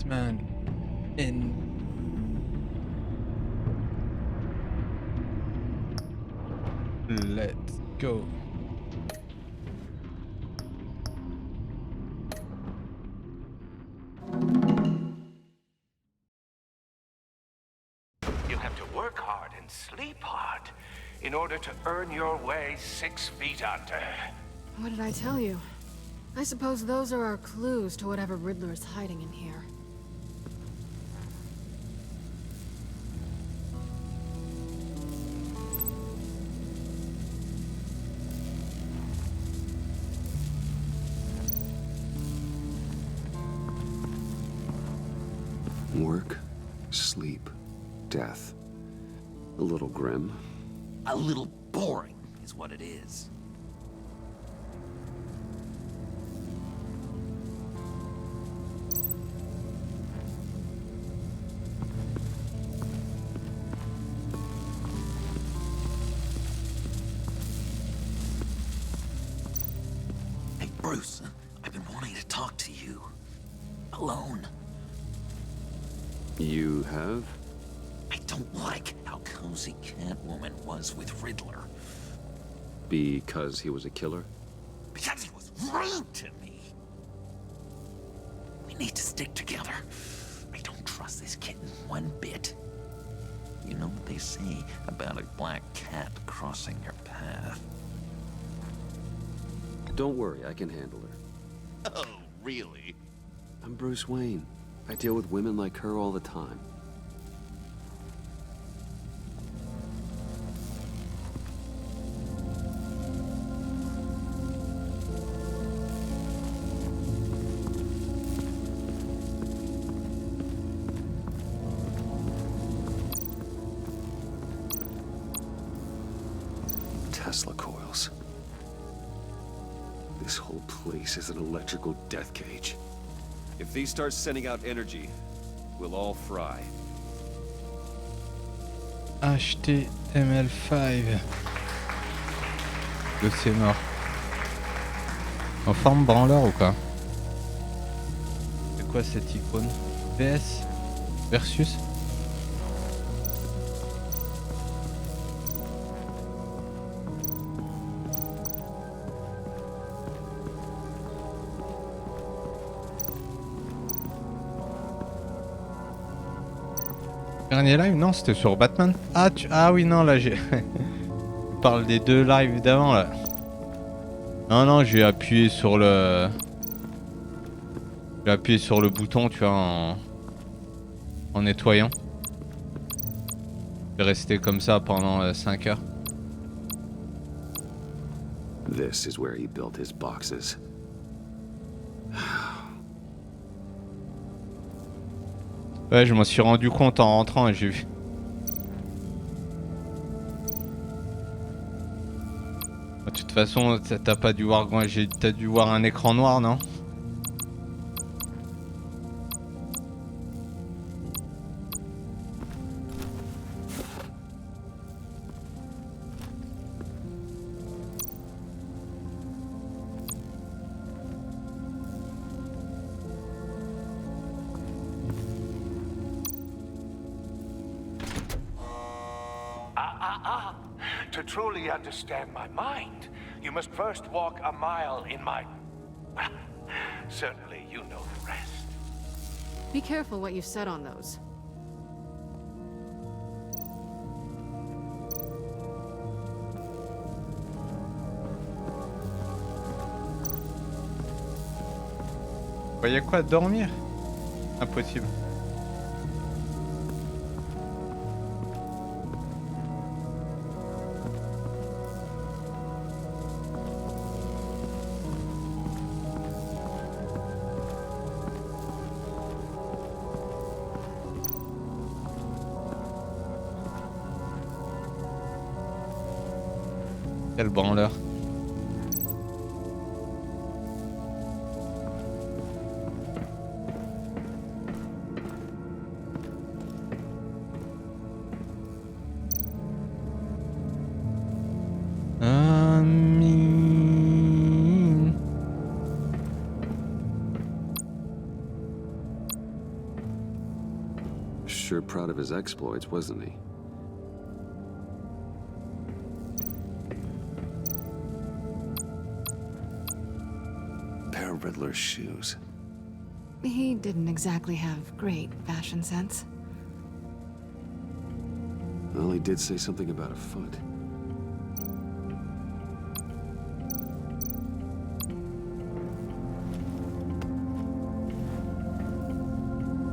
Batman in let's go. You have to work hard and sleep hard in order to earn your way 6 feet under. What did I tell you? I suppose those are our clues to whatever Riddler is hiding in here. Work, sleep, death. A little grim. A little boring is what it is. Hey, Bruce, I've been wanting to talk to you. Alone. You have? I don't like how cozy Catwoman was with Riddler. Because he was a killer? Because he was rude to me. We need to stick together. I don't trust this kitten one bit. You know what they say about a black cat crossing your path? Don't worry, I can handle her. Oh, really? I'm Bruce Wayne. I deal with women like her all the time. Tesla coils. This whole place is an electrical death cage. If these start sending out energy, we'll all fry. HTML5. Dossier mort. En forme branleur ou quoi? C'est quoi cette icône? VS versus? Dernier live, non, c'était sur Batman. Ah oui, non, là j'ai. Tu parles des deux lives d'avant là. Non, j'ai appuyé sur le. J'ai appuyé sur le bouton, tu vois, en nettoyant. Je vais rester comme ça pendant 5 heures. This is where he built his boxes. Ouais, je m'en suis rendu compte en rentrant et j'ai vu. De toute façon, t'as pas dû voir, t'as dû voir un écran noir, non? To truly understand my mind, you must first walk a mile in my... Well, certainly you know the rest. Be careful what you said on those. Y'a quoi, dormir? Impossible. Quel branleur. sure proud of his exploits, wasn't he? Pair of Riddler's shoes. He didn't exactly have great fashion sense. Well, he did say something about a foot.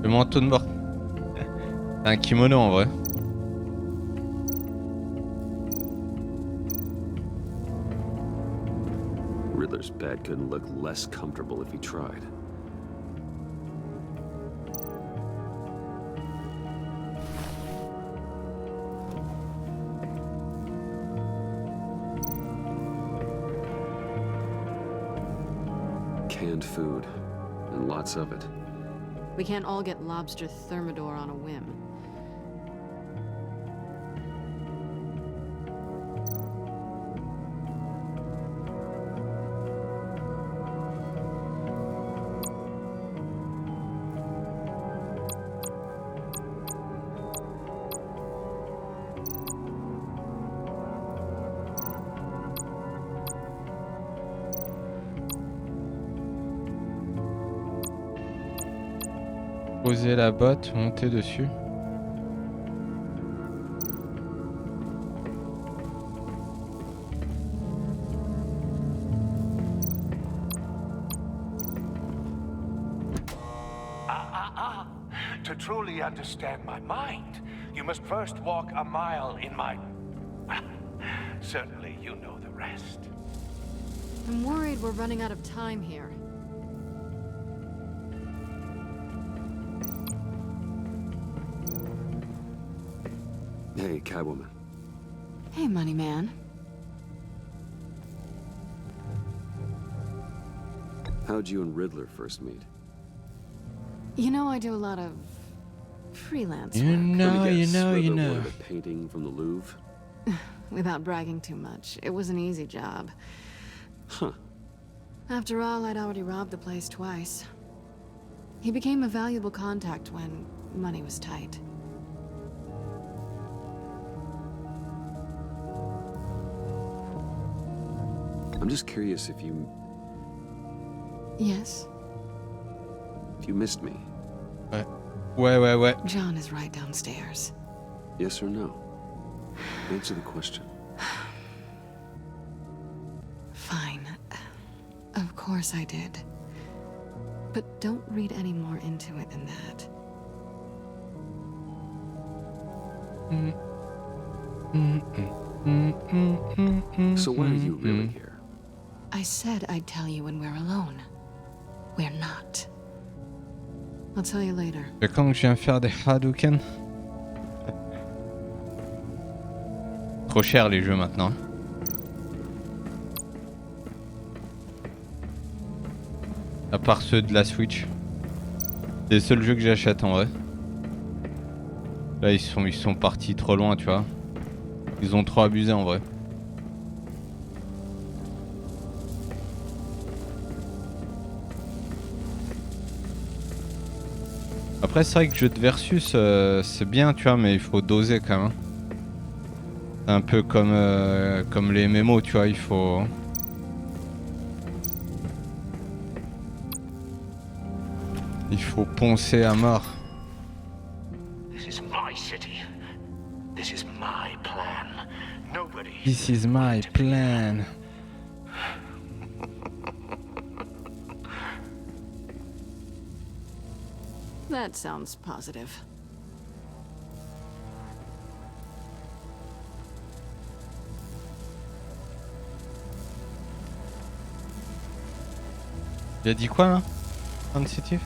Le manteau de mort. C'est un kimono en vrai. Riddler's bed couldn't look less comfortable if he tried. Canned food, and lots of it. We can't all get lobster thermidor on a whim. Poser la botte, monter dessus. To truly understand my mind, you must first walk a mile in my... Well, certainly you know the rest. I'm worried we're running out of time here. Hey, Catwoman. Hey, money man. How'd you and Riddler first meet? You know I do a lot of freelance You work. know, Let me you guess, know, you Riddler know. wanted a painting from the Louvre? Without bragging too much, it was an easy job. Huh. After all, I'd already robbed the place twice. He became a valuable contact when money was tight. I'm just curious if you Yes? missed me. Ouais. John is right downstairs. Yes or no? Answer the question. Fine. Of course I did. But don't read any more into it than that. So why are you really here? I said I'd tell you when we're alone. We're not. I'll tell you later. Et quand je viens faire des Hadouken. Trop cher les jeux maintenant. À part ceux de la Switch. C'est les seuls jeux que j'achète en vrai. Là ils sont partis trop loin, tu vois. Ils ont trop abusé en vrai. Après c'est vrai que jeu de versus c'est bien, tu vois, mais il faut doser quand même. C'est un peu comme les MMO, tu vois, il faut poncer à mort. This is my city. This is my plan. Nobody... This is my plan. That sounds positive. Il a dit quoi là? Sensitive?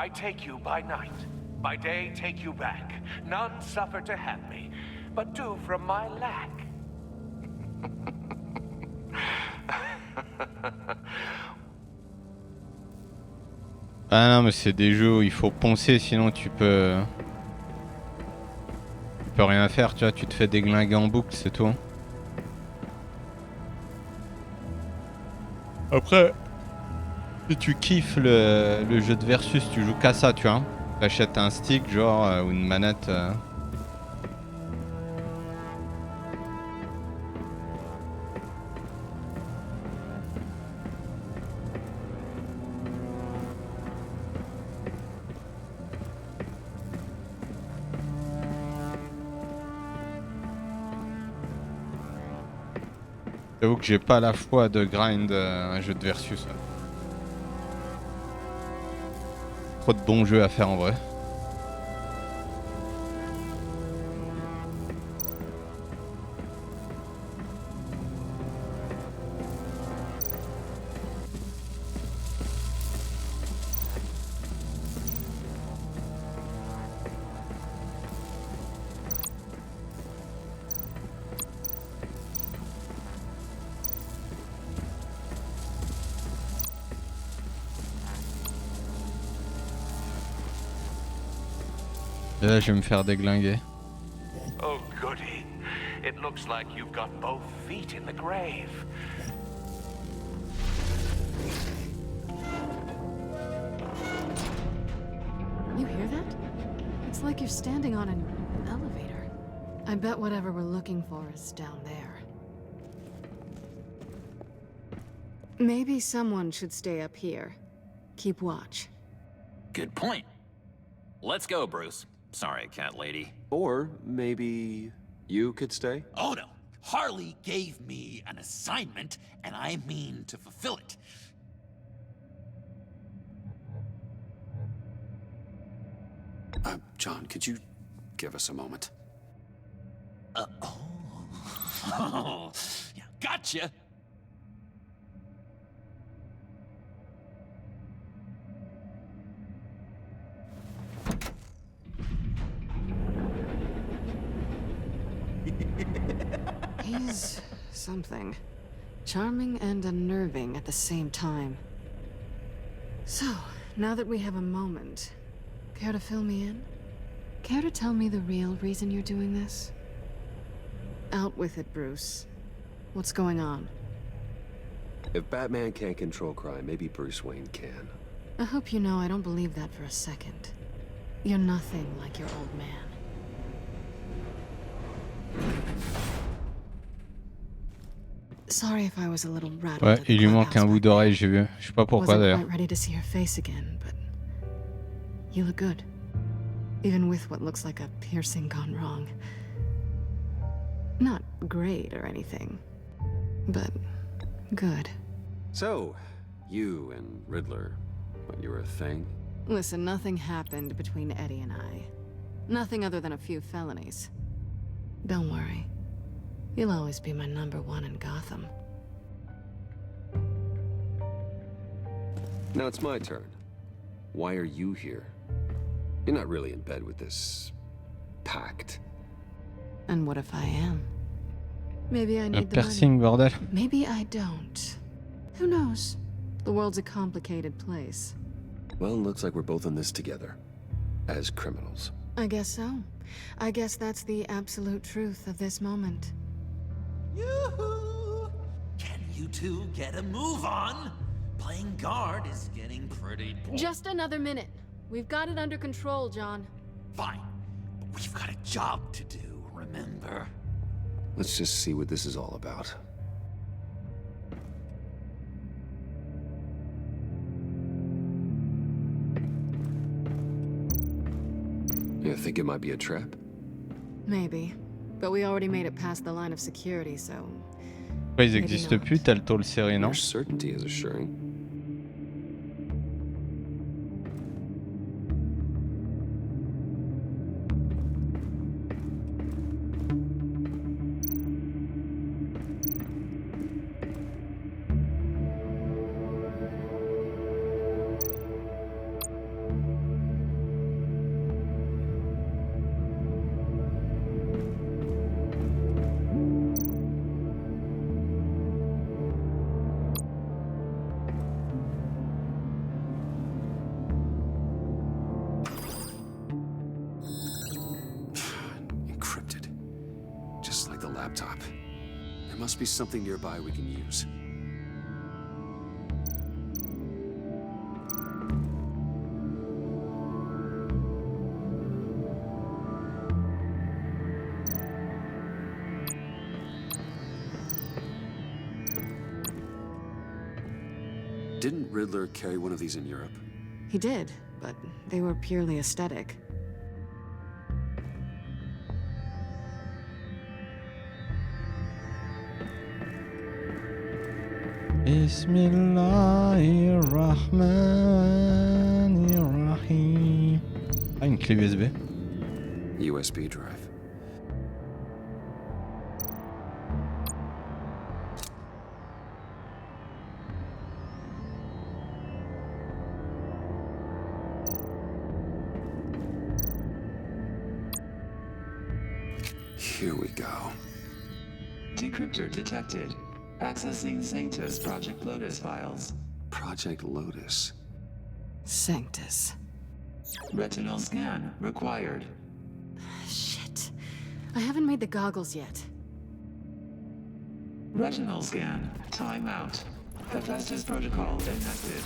I take you by night. By day, take you back. None suffer to have me, but do from my lack. Ah non, mais c'est des jeux où il faut poncer, sinon tu peux rien faire, tu vois, tu te fais déglinguer en boucle, c'est tout. Après, si tu kiffes le jeu de versus, tu joues qu'à ça, tu vois. T'achètes un stick, genre, ou une manette. J'avoue que j'ai pas la foi de grind un jeu de versus. Trop de bons jeux à faire en vrai. Et là, je vais me faire déglinguer. Oh, goody. It looks like you've got both feet in the grave. You hear that? It's like you're standing on an elevator. I bet whatever we're looking for is down there. Maybe someone should stay up here. Keep watch. Good point. Let's go, Bruce. Sorry, cat lady. Or maybe you could stay? Oh no. Harley gave me an assignment, and I mean to fulfill it. John, could you give us a moment? Oh, yeah, gotcha. He's something. Charming and unnerving at the same time. So, now that we have a moment, care to fill me in? Care to tell me the real reason you're doing this? Out with it, Bruce. What's going on? If Batman can't control crime, maybe Bruce Wayne can. I hope you know I don't believe that for a second. You're nothing like your old man. Sorry if I was a little rattled. Ouais, at the il lui manque un clubhouse bout back there. d'oreille, j'ai vu. Je sais pas pourquoi Wasn't d'ailleurs. quite ready to see her face again, but you look good. Even with what looks like a piercing gone wrong. Not great or anything, but good. So, you and Riddler, what, you were a thing? Listen, nothing happened between Eddie and I. Nothing other than a few felonies. Don't worry. You'll always be my #1 in Gotham. Now it's my turn. Why are you here? You're not really in bed with this pact. And what if I am? Maybe I Un need the money. piercing, bordel. Maybe I don't. Who knows? The world's a complicated place. Well, looks like we're both in this together. As criminals. I guess so. I guess that's the absolute truth of this moment. Yoo-hoo! Can you two get a move on? Playing guard is getting pretty boring. Just another minute. We've got it under control, John. Fine, but we've got a job to do, remember? Let's just see what this is all about. You think it might be a trap? Maybe. But we already made it past the line of security, so... Pourquoi ils existent plus, Telltale série, non? Your certainty is assuring. just like the laptop. There must be something nearby we can use. Didn't Riddler carry one of these in Europe? He did, but they were purely aesthetic. Bismillahirrahmanirrahim. Ah, une clé USB. USB drive. Here we go. Decryptor detected. Accessing Sanctus Project Lotus files. Project Lotus. Sanctus. Retinal scan required. Shit. I haven't made the goggles yet. Retinal scan. Timeout. Hephaestus protocol enacted.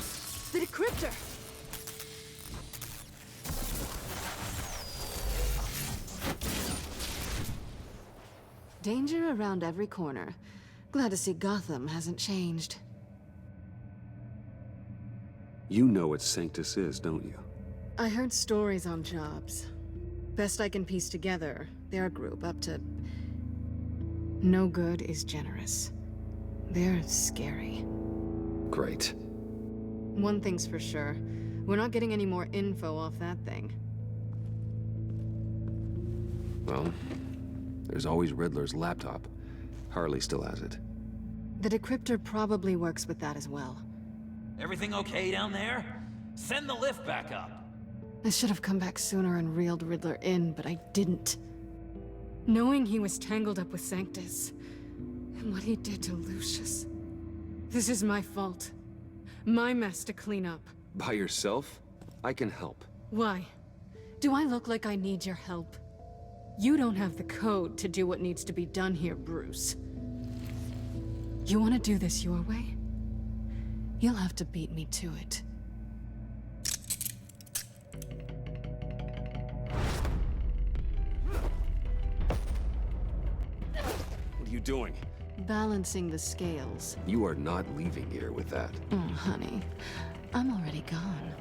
The decryptor! Danger around every corner. Glad to see Gotham hasn't changed. You know what Sanctus is, don't you? I heard stories on jobs. Best I can piece together, they're a group up to... No good is generous. They're scary. Great. One thing's for sure. We're not getting any more info off that thing. Well, there's always Riddler's laptop. Harley still has it. The decryptor probably works with that as well. Everything okay down there? Send the lift back up. I should have come back sooner and reeled Riddler in, but I didn't. Knowing he was tangled up with Sanctus, and what he did to Lucius. This is my fault. My mess to clean up. By yourself? I can help. Why? Do I look like I need your help? You don't have the code to do what needs to be done here, Bruce. You want to do this your way? You'll have to beat me to it. What are you doing? Balancing the scales. You are not leaving here with that. Oh, honey. I'm already gone.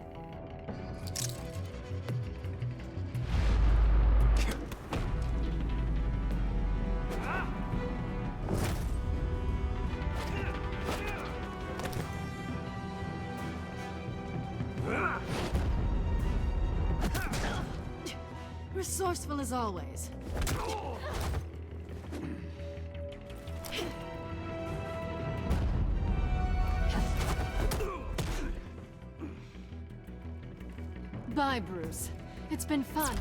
Resourceful as always. Bye, Bruce. It's been fun.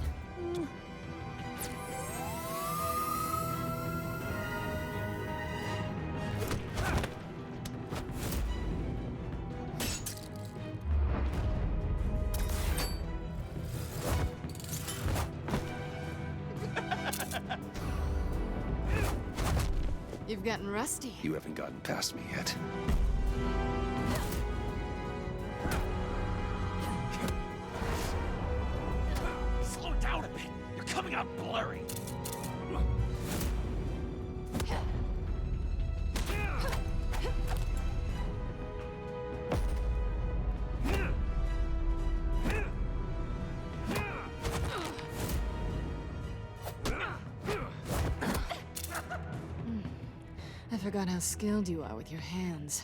You've gotten rusty. You haven't gotten past me yet. Slow down a bit. You're coming out blurry. I forgot how skilled you are with your hands.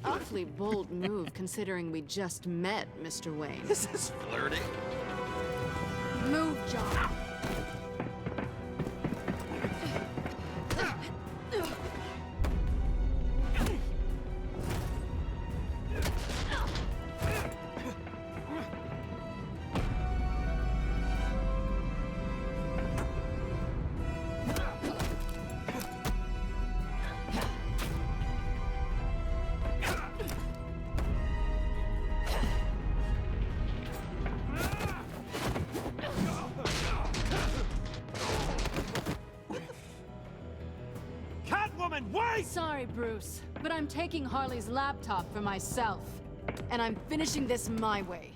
Awfully bold move considering we just met, Mr. Wayne. This is flirting. Move, John. Sorry, Bruce, but I'm taking Harley's laptop for myself. And I'm finishing this my way.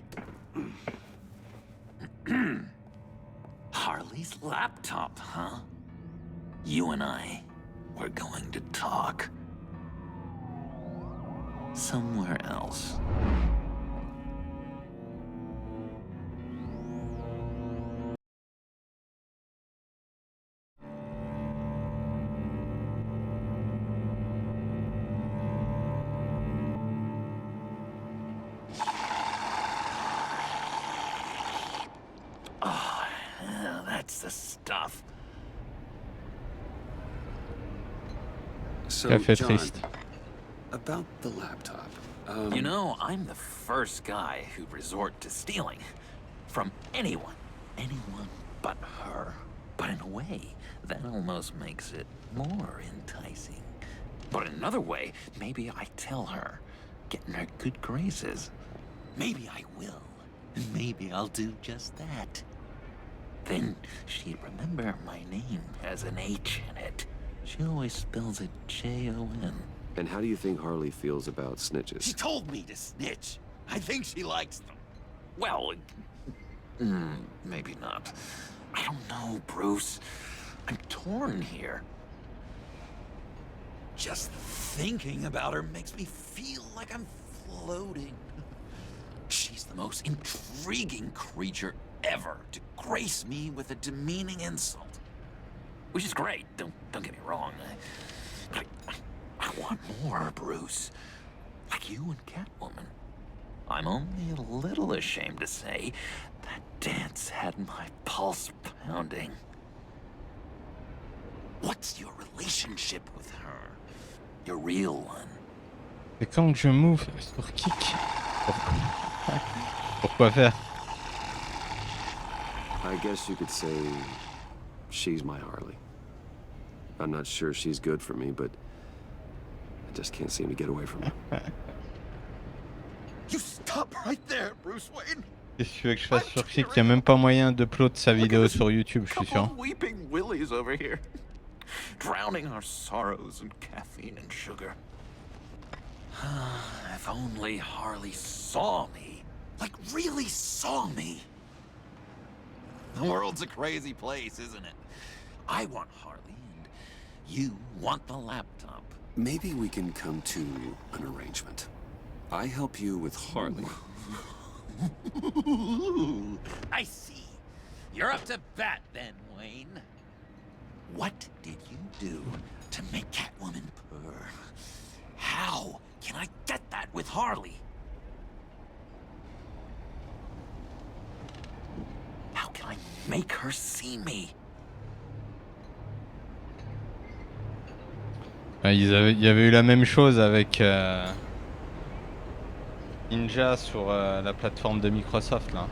Harley's laptop, huh? You and I, we're going to talk. Somewhere else. Oh, yeah, that's the stuff. So, Café John, triste. about the laptop. You know, I'm the first guy who'd resort to stealing. From anyone. Anyone but her. But in a way, that almost makes it more enticing. But in another way, maybe I tell her, get in her good graces. Maybe I will. And maybe I'll do just that. Then she'd remember my name has an H in it. She always spells it Jon. And how do you think Harley feels about snitches? She told me to snitch. I think she likes them. Well, maybe not. I don't know, Bruce. I'm torn here. Just thinking about her makes me feel like I'm floating. She's the most intriguing creature ever to grace me with a demeaning insult. Which is great, don't get me wrong. But I want more, Bruce. Like you and Catwoman. I'm only a little ashamed to say that dance had my pulse pounding. What's your relationship with her? Your real one? Et quand je move sur kick. Pourquoi faire? I guess you could say she's my Harley. I'm not sure she's good for me, but I just can't seem to get away from her. You stop right there, Bruce Wayne. Qu'est-ce que tu veux que je fasse sur kick? Il n'y a même pas moyen d'upload sa vidéo sur YouTube, je suis sûr. Couple weeping willies over here. Drowning our sorrows in caffeine and sugar. If only Harley saw me. Like, really saw me. The world's a crazy place, isn't it? I want Harley, and you want the laptop. Maybe we can come to an arrangement. I help you with Harley. I see. You're up to bat then, Wayne. What did you do to make Catwoman purr? How can I get that with Harley? How can I make her see me? Il y avait eu la même chose avec Ninja sur la plateforme de Microsoft là.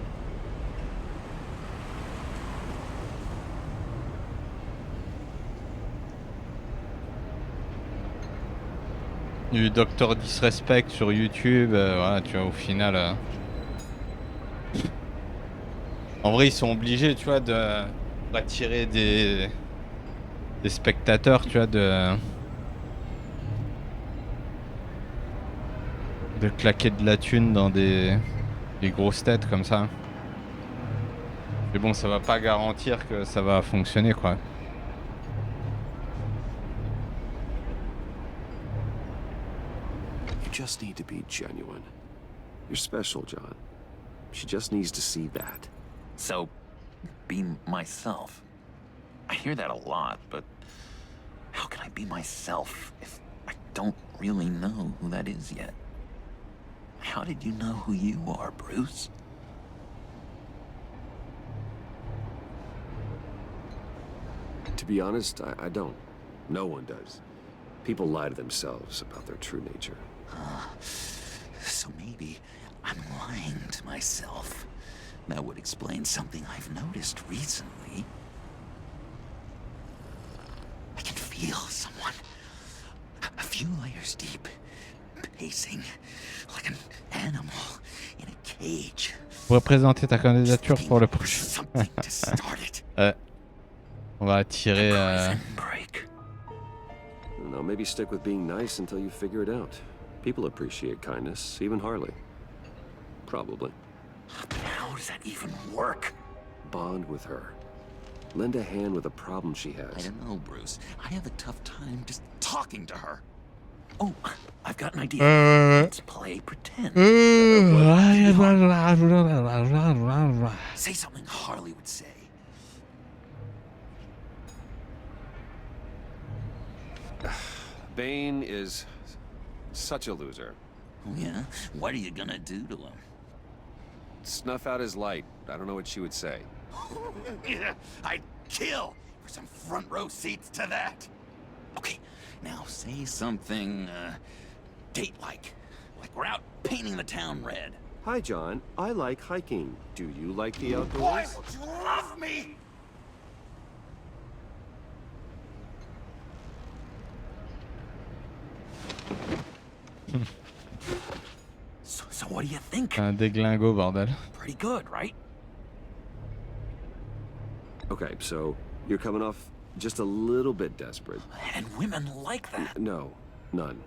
Il y a eu Dr Disrespect sur YouTube, voilà, tu vois, au final. En vrai, ils sont obligés, tu vois, d'attirer des spectateurs, tu vois, de claquer de la thune dans des grosses têtes comme ça. Mais bon, ça va pas garantir que ça va fonctionner, quoi. You just need to be genuine. You're special, John. She just needs to see that. So, be myself. I hear that a lot, but how can I be myself if I don't really know who that is yet? How did you know who you are, Bruce? To be honest, I don't. No one does. People lie to themselves about their true nature. So maybe I'm lying to myself. That would explain something I've noticed recently. I can feel someone a few layers deep, pacing like an animal in a cage. Pour présenter ta candidature pour le prochain. Something to start it. On va attirer. Prison break. know, maybe stick with being nice until you figure it out. People appreciate kindness, even Harley. Probably. How does that even work? Bond with her. Lend a hand with a problem she has. I don't know, Bruce. I have a tough time just talking to her. Oh, I've got an idea. Let's play pretend. Say something Harley would say. Bane is such a loser. Oh, yeah? What are you gonna do to him? Snuff out his light. I don't know what she would say. I'd kill for some front row seats to that. Okay, now say something, date-like. Like we're out painting the town red. Hi, John. I like hiking. Do you like the Why outdoors? would you love me? So what do you think? Un déglingo, bordel. Pretty good, right? Okay, so you're coming off just a little bit desperate. And women like that. No, none.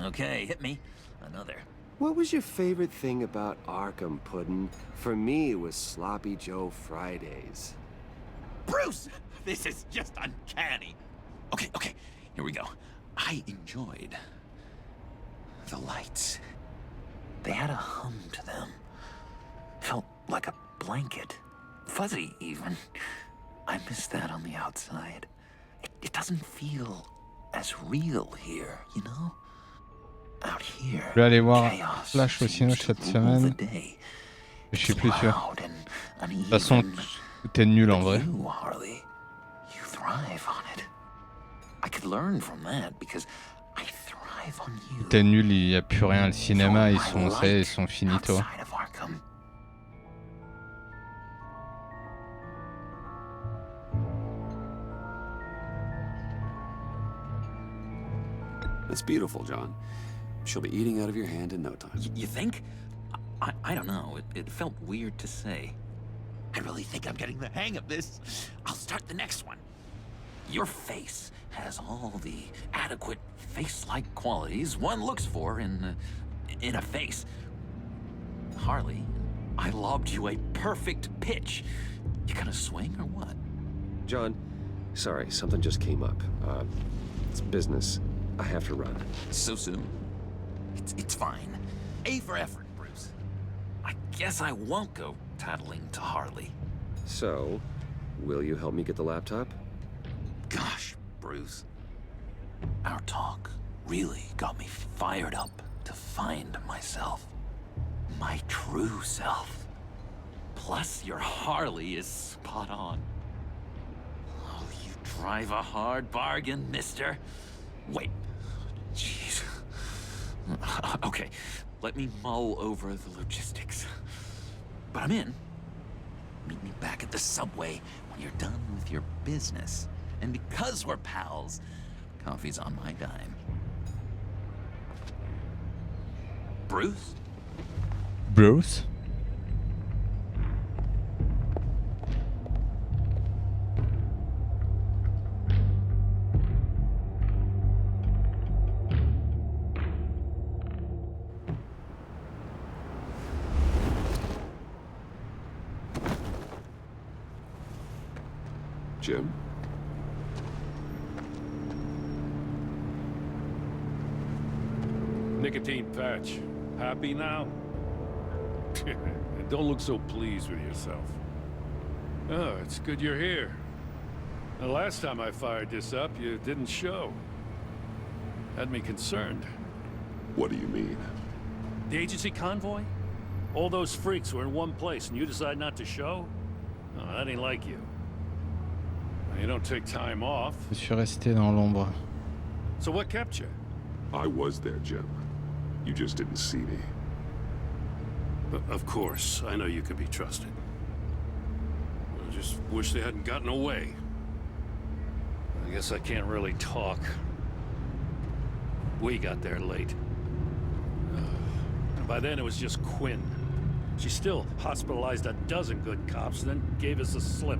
Okay, hit me. Another. What was your favorite thing about Arkham, Puddin'? For me, it was Sloppy Joe Fridays. Bruce! This is just uncanny. Okay, here we go. I enjoyed the lights. They had a hum to them. Felt like a blanket. Fuzzy, even. I miss that on the outside. It doesn't feel as real here, you know? Out here, Je vais aller voir chaos Flash au seems cinéma to cette rule the semaine. day. Je suis It's plus sûr. loud and De toute façon, uneven. tout est nul en vrai. You, Harley, you thrive on it. I could learn from that because I thrive on you. Tout est nul, il n'y a plus rien. Le cinéma, ils sont, ça y est, ils sont finito. Outside of Arkham. That's beautiful, John. She'll be eating out of your hand in no time. You think? I don't know. It felt weird to say. I really think I'm getting the hang of this. I'll start the next one. Your face has all the adequate face-like qualities one looks for in a face. Harley, I lobbed you a perfect pitch. You gonna swing or what? John, sorry, something just came up. It's business. I have to run. So soon? It's fine. A for effort, Bruce. I guess I won't go tattling to Harley. So, will you help me get the laptop? Gosh, Bruce. Our talk really got me fired up to find myself. My true self. Plus, your Harley is spot on. Oh, you drive a hard bargain, mister. Wait. Jeez. Okay, let me mull over the logistics. But I'm in. Meet me back at the subway when you're done with your business. And because we're pals, coffee's on my dime. Bruce? Bruce? Jim? Nicotine patch. Happy now? Don't look so pleased with yourself. Oh, it's good you're here. The last time I fired this up, you didn't show. Had me concerned. What do you mean? The agency convoy? All those freaks were in one place and you decide not to show? Oh, that ain't like you. You don't take time off. Je suis resté dans l'ombre. So what kept you? I was there, Jim. You just didn't see me. Of course, I know you can be trusted. I just wish they hadn't gotten away. I guess I can't really talk. We got there late. By then it was just Quinn. She still hospitalized a dozen good cops, then gave us a slip.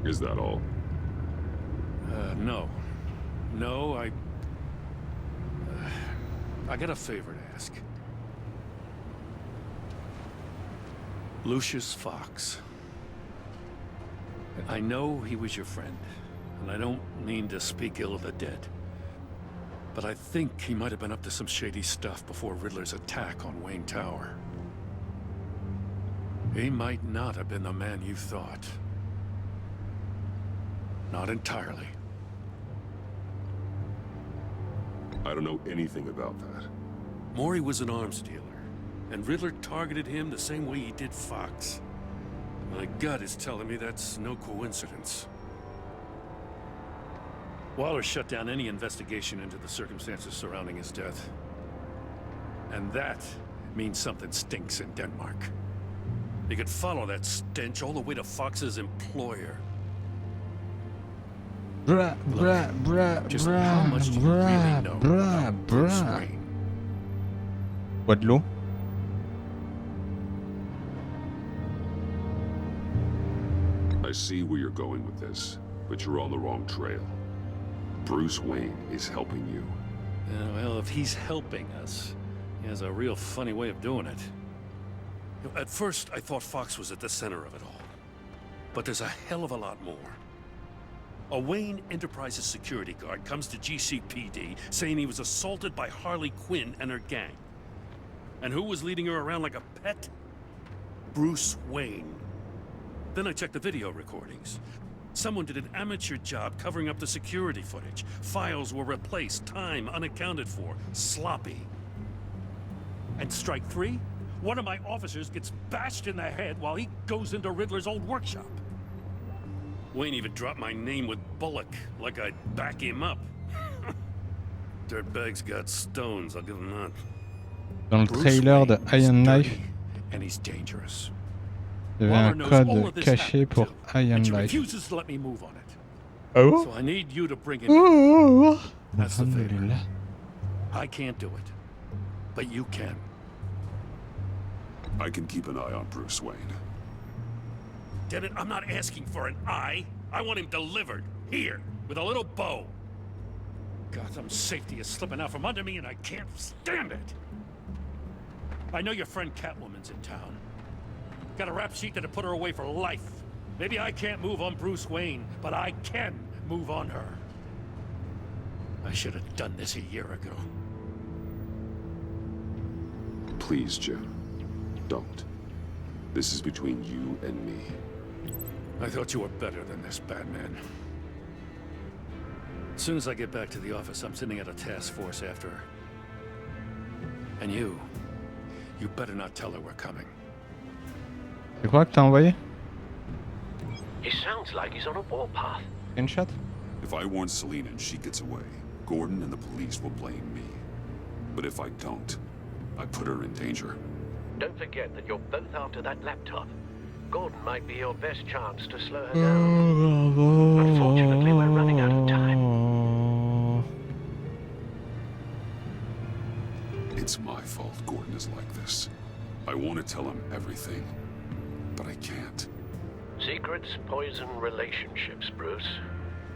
Is that all? No. No, I got a favor to ask. Lucius Fox. I know he was your friend, and I don't mean to speak ill of the dead. But I think he might have been up to some shady stuff before Riddler's attack on Wayne Tower. He might not have been the man you thought. Not entirely. I don't know anything about that. Maury was an arms dealer, and Riddler targeted him the same way he did Fox. My gut is telling me that's no coincidence. Waller shut down any investigation into the circumstances surrounding his death. And that means something stinks in Denmark. You could follow that stench all the way to Fox's employer. Bruh, bruh, bruh, Just how much do you really know bruh, about Bruce bruh. Wayne? Bois de l'eau. I see where you're going with this, but you're on the wrong trail. Bruce Wayne is helping you. Well, if he's helping us, he has a real funny way of doing it. You know, at first, I thought Fox was at the center of it all. But there's a hell of a lot more. A Wayne Enterprises security guard comes to GCPD saying he was assaulted by Harley Quinn and her gang. And who was leading her around like a pet? Bruce Wayne. Then I checked the video recordings. Someone did an amateur job covering up the security footage. Files were replaced, time unaccounted for, sloppy. And strike three? One of my officers gets bashed in the head while he goes into Riddler's old workshop. Wayne even dropped my name with Bullock, like I'd back him up. Dirtbag's got stones, I'll give him that. Dans le trailer de Iron Knife, And he's dangerous. il y avait un code caché pour Iron And she Knife. refuses to let me move on it. Oh? So I need you to bring him in. That's the favor. Alhamdulillah. I can't do it, but you can. I can keep an eye on Bruce Wayne. Damn it, I'm not asking for an eye. I want him delivered, here, with a little bow. Gotham's safety is slipping out from under me and I can't stand it. I know your friend Catwoman's in town. Got a rap sheet that'll put her away for life. Maybe I can't move on Bruce Wayne, but I can move on her. I should have done this a year ago. Please, Jim. Don't. This is between you and me. I thought you were better than this, Batman. As soon as I get back to the office, I'm sending out a task force after her. And you better not tell her we're coming. C'est quoi que t'as envoyé? He sounds like he's on a warpath. Screenshot? If I warn Selina and she gets away, Gordon and the police will blame me. But if I don't, I put her in danger. Don't forget that you're both after that laptop. Gordon might be your best chance to slow her down. Unfortunately, we're running out of time. It's my fault Gordon is like this. I want to tell him everything, but I can't. Secrets poison relationships, Bruce.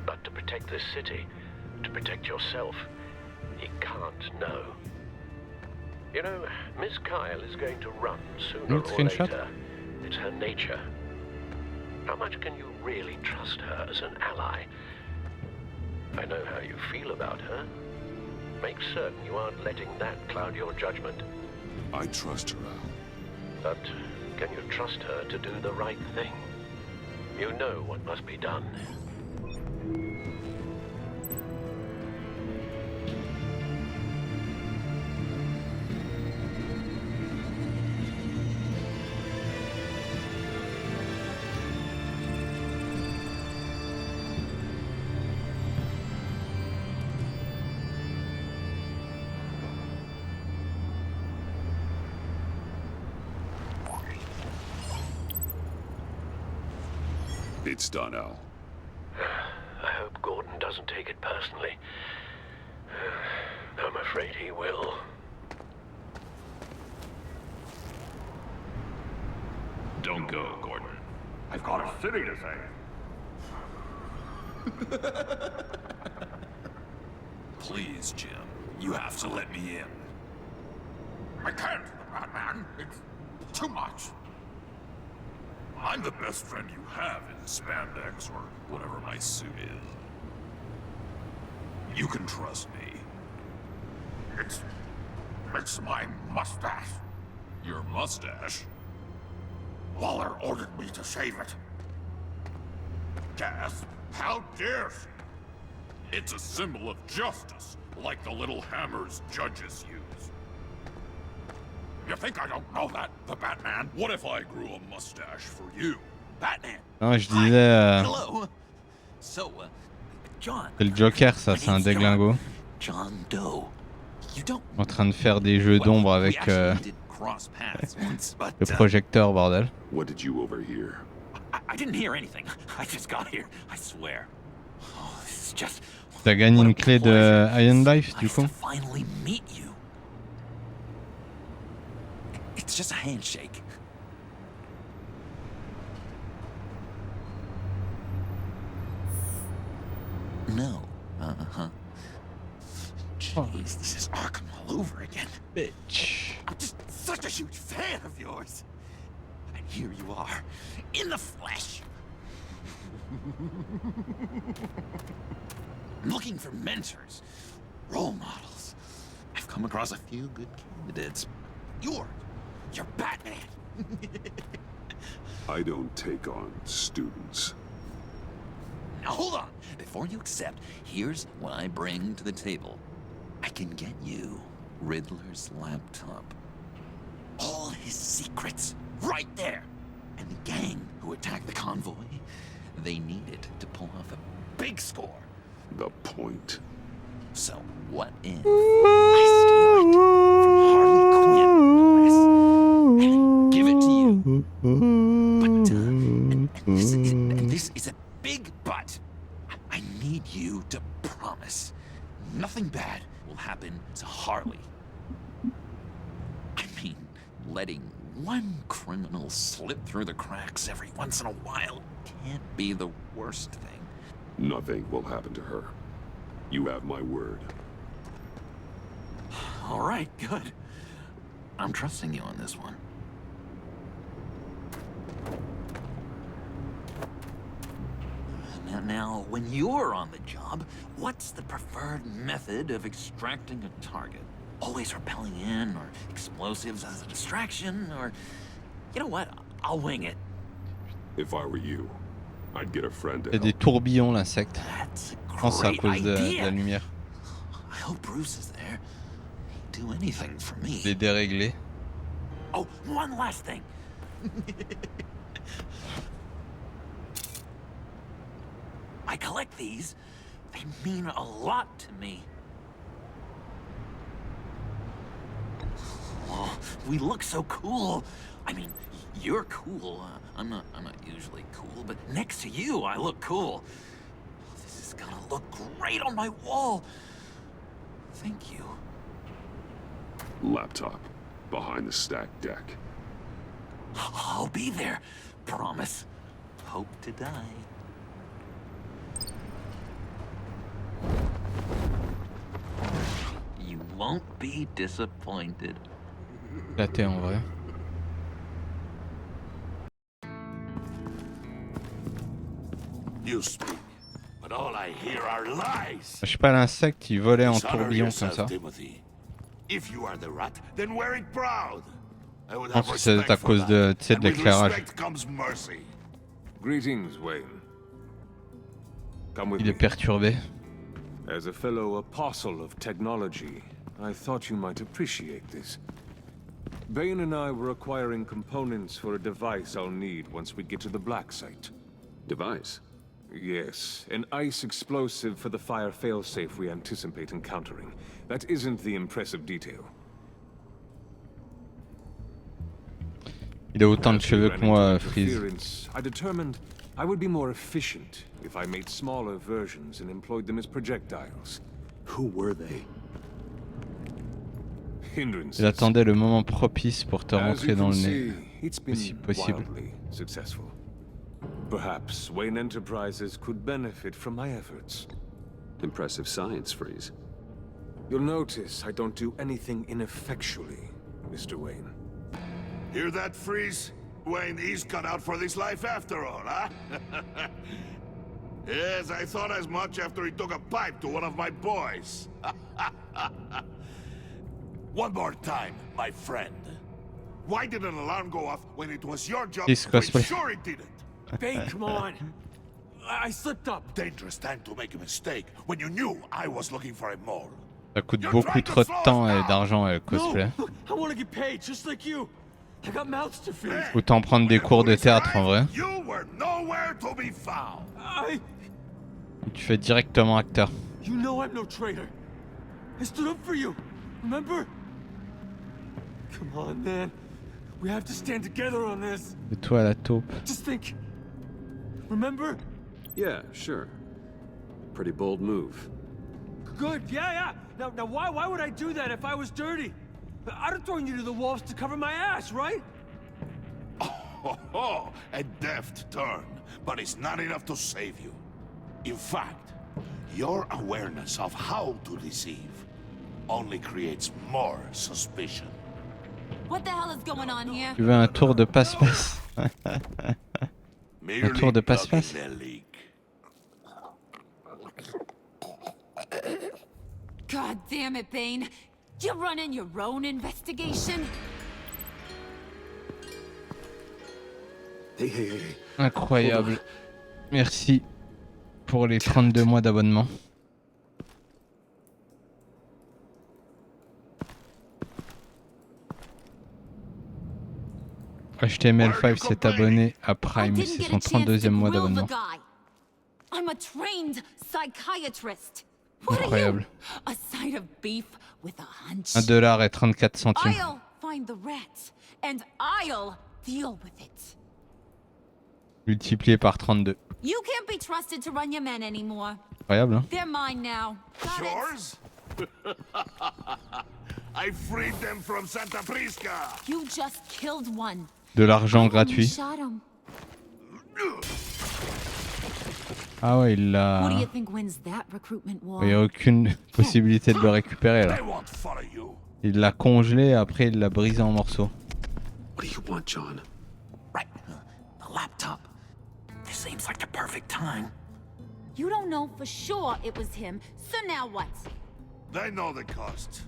But to protect this city, to protect yourself, he can't know. You know, Miss Kyle is going to run sooner or later. It's her nature. How much can you really trust her as an ally? I know how you feel about her. Make certain you aren't letting that cloud your judgment. I trust her, Al. But can you trust her to do the right thing? You know what must be done. It's done, Al. I hope Gordon doesn't take it personally. I'm afraid he will. Don't go, Gordon. I've got a city to save. Please, Jim. You have to let me in. I can't, Batman. It's too much. I'm the best friend you have in spandex or whatever my suit is. You can trust me. It's my mustache. Your mustache? Waller ordered me to shave it. Gasp! How dare she? It's a symbol of justice, like the little hammers judges use. You think I don't know that, the Batman? What if I grew a mustache for you? Batman! Non, je disais... Hello. So, John. C'est le Joker, ça, c'est un déglingo. John Doe. You don't... En train de faire des jeux d'ombre avec le projecteur, bordel. What did you overhear? I didn't hear anything. I just got here, I swear. Oh, this is just... T'as gagné une clé de Iron Life, du coup? Finally meet you. It's just a handshake. No. Uh-huh. Jeez, this is Arkham all over again. Bitch. I'm just such a huge fan of yours. And here you are, in the flesh. I'm looking for mentors, role models. I've come across a few good candidates. You're Batman. I don't take on students. Now hold on. Before you accept, here's what I bring to the table. I can get you Riddler's laptop. All his secrets, right there. And the gang who attacked the convoy, they need it to pull off a big score. The point. So what if I steal it from Harley Quinn, no less, and give it to you? But this is a big but. I need you to promise nothing bad will happen to Harley. I mean, letting one criminal slip through the cracks every once in a while can't be the worst thing. Nothing will happen to her. You have my word. All right, good. I'm trusting you on this one. Now, when you're on the job, what's the preferred method of extracting a target? Always rappelling in, or explosives as a distraction, or... You know what? I'll wing it. If I were you, I'd get a friend to Il y a des help. tourbillons, l'insecte. That's a Je pense que c'est à great cause de idea. la lumière. I hope Bruce is there. He'd do anything for me. Les déréglés. Oh, one last thing. I collect these. They mean a lot to me. Oh, we look so cool. I mean, you're cool. I'm not usually cool, but next to you, I look cool. This is gonna look great on my wall. Thank you. Laptop. Behind the stacked deck. I'll be there. Promise. Hope to die. You won't be disappointed. Éclaté en vrai. You speak, but all I hear are lies. Je sais pas, l'insecte, il volait en Dishonor tourbillon comme yourself, ça. Timothy. If you are the rat, then wear it proud. I would Je have pense que c'est respect à for cause that. de, tu sais, And de with l'éclairage. respect comes mercy. Greetings, Wayne. Come with Il est me. perturbé. As a fellow apostle of technology, I thought you might appreciate this. Bane and I were acquiring components for a device I'll need once we get to the Black Site. Device? Yes, an ice explosive for the fire failsafe we anticipate encountering. That isn't the impressive detail. Il a autant de As we cheveux ran que moi, into Freeze. interference, I determined I would be more efficient if I made smaller versions and employed them as projectiles. Who were they? Hindrances. Il attendait le moment propice pour te As rentrer you dans can le nez. see, it's been Si possible. wildly successful. Perhaps Wayne Enterprises could benefit from my efforts. Impressive science, Freeze. You'll notice I don't do anything ineffectually, Mr. Wayne. Hear that, Freeze? Wayne, he's cut out for this life after all, huh? Yes, I thought as much after he took a pipe to one of my boys. One more time, my friend. Why did an alarm go off when it was your job This to make cosplay. sure it didn't? Bane, come on. I slipped up. Dangerous time to make a mistake when you knew I was looking for a mole. Ça coûte beaucoup trop de temps et d'argent cosplay. No, I want to get paid just like you. I got mouths to feed. Autant prendre des cours de théâtre en vrai. You were nowhere to be found. Et tu fais directement acteur. You know I'm no traitor. I stood up for you. Remember? Come on, man. We have to stand together on this. Et toi la taupe. Just think. Remember? Yeah, sure. Pretty bold move. Good, yeah. Now why would I do that if I was dirty? I'd have thrown you to the wolves to cover my ass, right? Oh, a deft turn, but it's not enough to save you. In fact, your awareness of how to deceive only creates more suspicion. What the hell is going on here? Tu veux un tour de passe-passe? Un tour de passe-passe? God damn it, Bane. You're running your own investigation? Hey. Incroyable. Merci pour les 32 mois d'abonnement. HTML5 s'est abonné à Prime, c'est son 32e mois d'abonnement. I'm a trained psychiatrist. What Incroyable. Are you? A side of beef with a hunch. $1,34. I'll find the rats and I'll deal with it. Multiplié par 32. You can't be trusted to run your men anymore. Incroyable, hein? They're mine now. Got Yours? I freed them from Santa Prisca. You just killed one. De l'argent gratuit. Shot him. Ah ouais, il a... What do you think wins that recruitment war? Il n'y a aucune possibilité de le récupérer là. Il l'a congelé, après il l'a brisé en morceaux. What do you want, John? Right. The laptop. This seems like the perfect time. You don't know for sure it was him, so now what? They know the cost.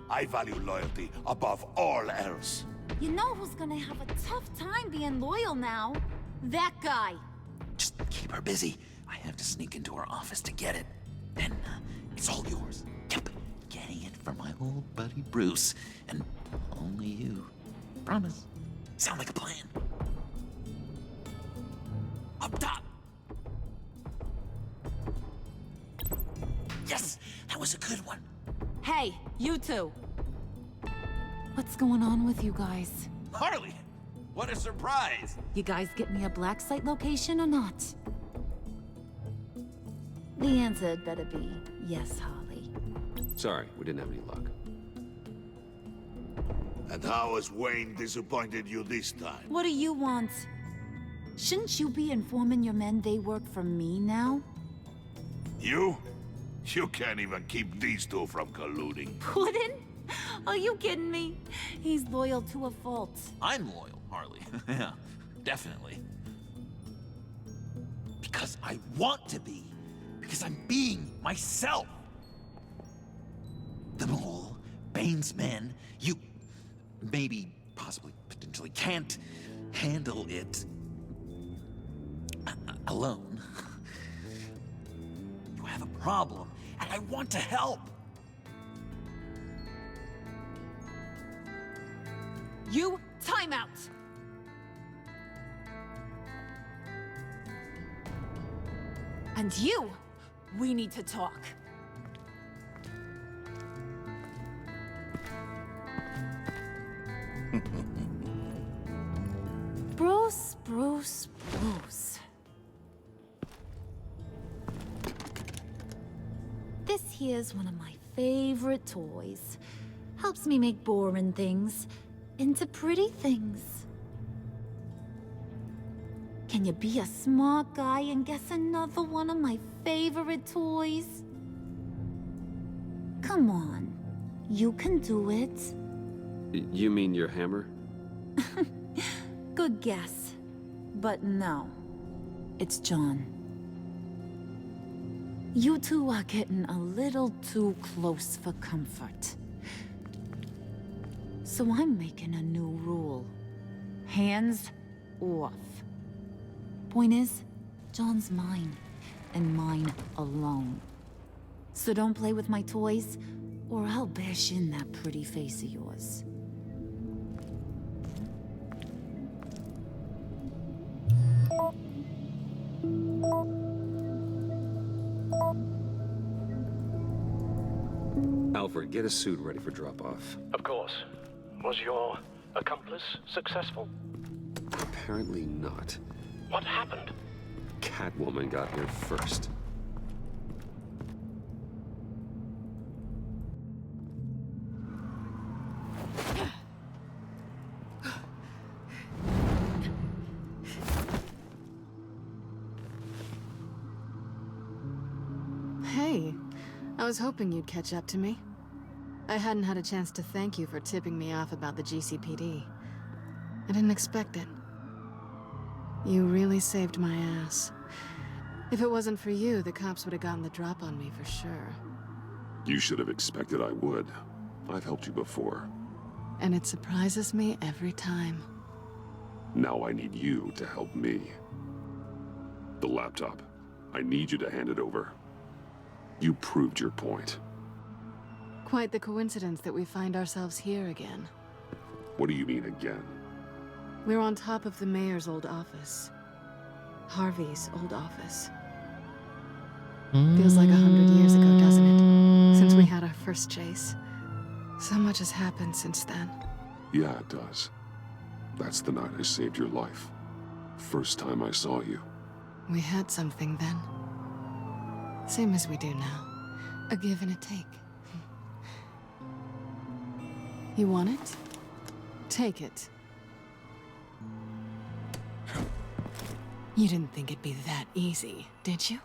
I value loyalty above all else. You know who's gonna have a tough time being loyal now? That guy. Just keep her busy. I have to sneak into her office to get it. Then it's all yours. Yep. Getting it from my old buddy Bruce. And only you. Promise. Sound like a plan. Up top. Yes, that was a good one. Hey, you two. What's going on with you guys? Harley! What a surprise! You guys get me a black site location or not? The answer had better be yes, Harley. Sorry, we didn't have any luck. And how has Wayne disappointed you this time? What do you want? Shouldn't you be informing your men they work for me now? You? You can't even keep these two from colluding. Puddin'? Are you kidding me? He's loyal to a fault. I'm loyal, Harley. Yeah, definitely. Because I want to be. Because I'm being myself. The Mole, Bane's men, you maybe, possibly, potentially can't handle it alone. You have a problem, and I want to help. You, time out! And you, we need to talk. Bruce. This here's one of my favorite toys. Helps me make boring things into pretty things. Can you be a smart guy and guess another one of my favorite toys? Come on. You can do it. You mean your hammer? Good guess. But no. It's John. You two are getting a little too close for comfort. So I'm making a new rule. Hands off. Point is, John's mine, and mine alone. So don't play with my toys, or I'll bash in that pretty face of yours. Alfred, get a suit ready for drop-off. Of course. Was your accomplice successful? Apparently not. What happened? Catwoman got here first. Hey, I was hoping you'd catch up to me. I hadn't had a chance to thank you for tipping me off about the GCPD. I didn't expect it. You really saved my ass. If it wasn't for you, the cops would have gotten the drop on me for sure. You should have expected I would. I've helped you before. And it surprises me every time. Now I need you to help me. The laptop. I need you to hand it over. You proved your point. Quite the coincidence that we find ourselves here again. What do you mean again? We're on top of the mayor's old office. Harvey's old office. Feels like 100 years ago, doesn't it? Since we had our first chase. So much has happened since then. Yeah, it does. That's the night I saved your life. First time I saw you. We had something then. Same as we do now. A give and a take. You want it? Take it. You didn't think it'd be that easy, did you?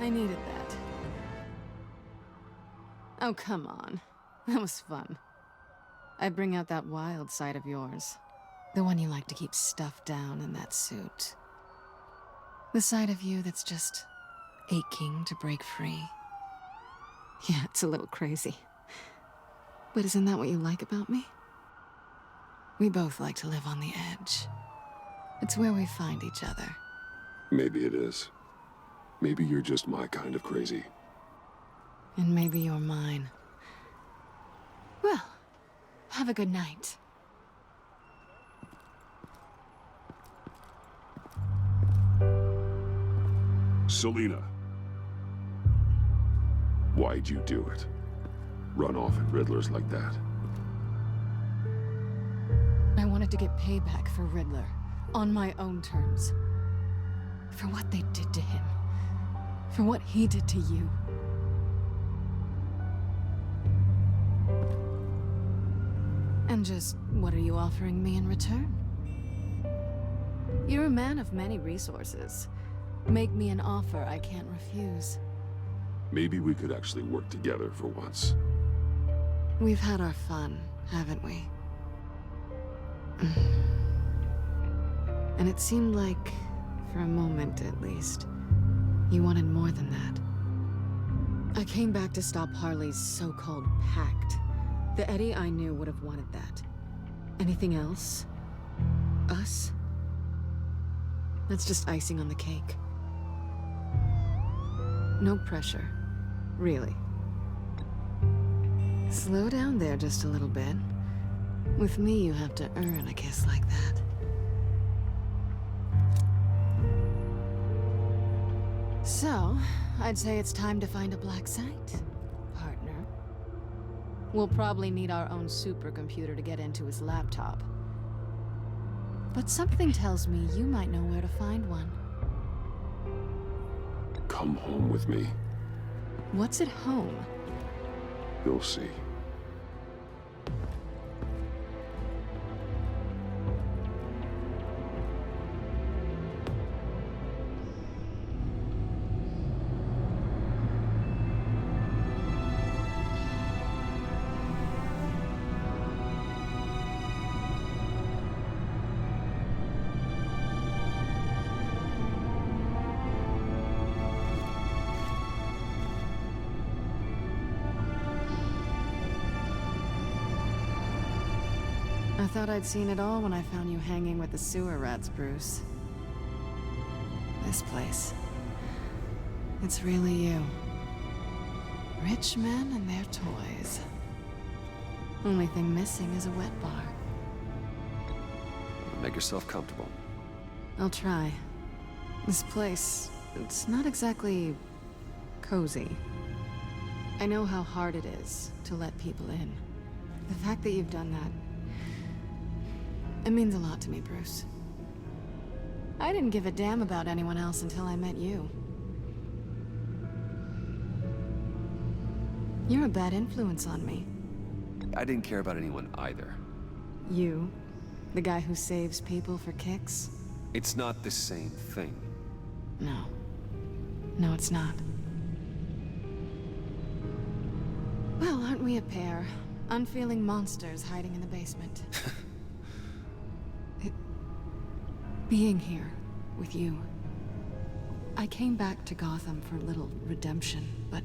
I needed that. Oh, come on. That was fun. I bring out that wild side of yours. The one you like to keep stuffed down in that suit. The side of you that's just aching to break free. Yeah, it's a little crazy. But isn't that what you like about me? We both like to live on the edge. It's where we find each other. Maybe it is. Maybe you're just my kind of crazy. And maybe you're mine. Well, have a good night. Selina. Why'd you do it? Run off at Riddlers like that? I wanted to get payback for Riddler. On my own terms. For what they did to him. For what he did to you. And just, what are you offering me in return? You're a man of many resources. Make me an offer I can't refuse. Maybe we could actually work together for once. We've had our fun, haven't we? And it seemed like, for a moment at least, you wanted more than that. I came back to stop Harley's so-called pact. The Eddie I knew would have wanted that. Anything else? Us? That's just icing on the cake. No pressure. Really. Slow down there just a little bit. With me, you have to earn a kiss like that. So, I'd say it's time to find a black site, partner. We'll probably need our own supercomputer to get into his laptop. But something tells me you might know where to find one. Come home with me. What's at home? You'll see. I thought I'd seen it all when I found you hanging with the sewer rats, Bruce. This place. It's really you. Rich men and their toys. Only thing missing is a wet bar. Make yourself comfortable. I'll try. This place, it's not exactly cozy. I know how hard it is to let people in. The fact that you've done that, it means a lot to me, Bruce. I didn't give a damn about anyone else until I met you. You're a bad influence on me. I didn't care about anyone either. You? The guy who saves people for kicks? It's not the same thing. No. No, it's not. Well, aren't we a pair? Unfeeling monsters hiding in the basement. Being here with you. I came back to Gotham for a little redemption, but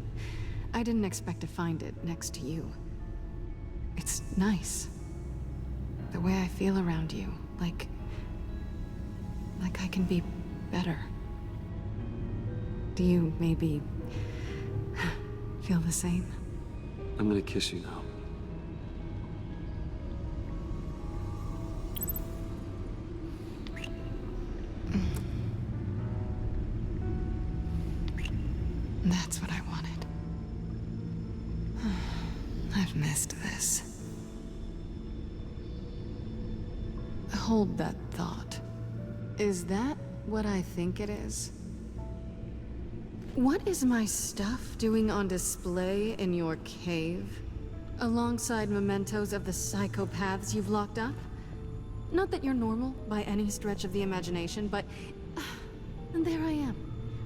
I didn't expect to find it next to you. It's nice. The way I feel around you, like I can be better. Do you maybe feel the same? I'm gonna kiss you now. That's what I wanted. I've missed this. Hold that thought. Is that what I think it is? What is my stuff doing on display in your cave? Alongside mementos of the psychopaths you've locked up? Not that you're normal by any stretch of the imagination, but... and there I am.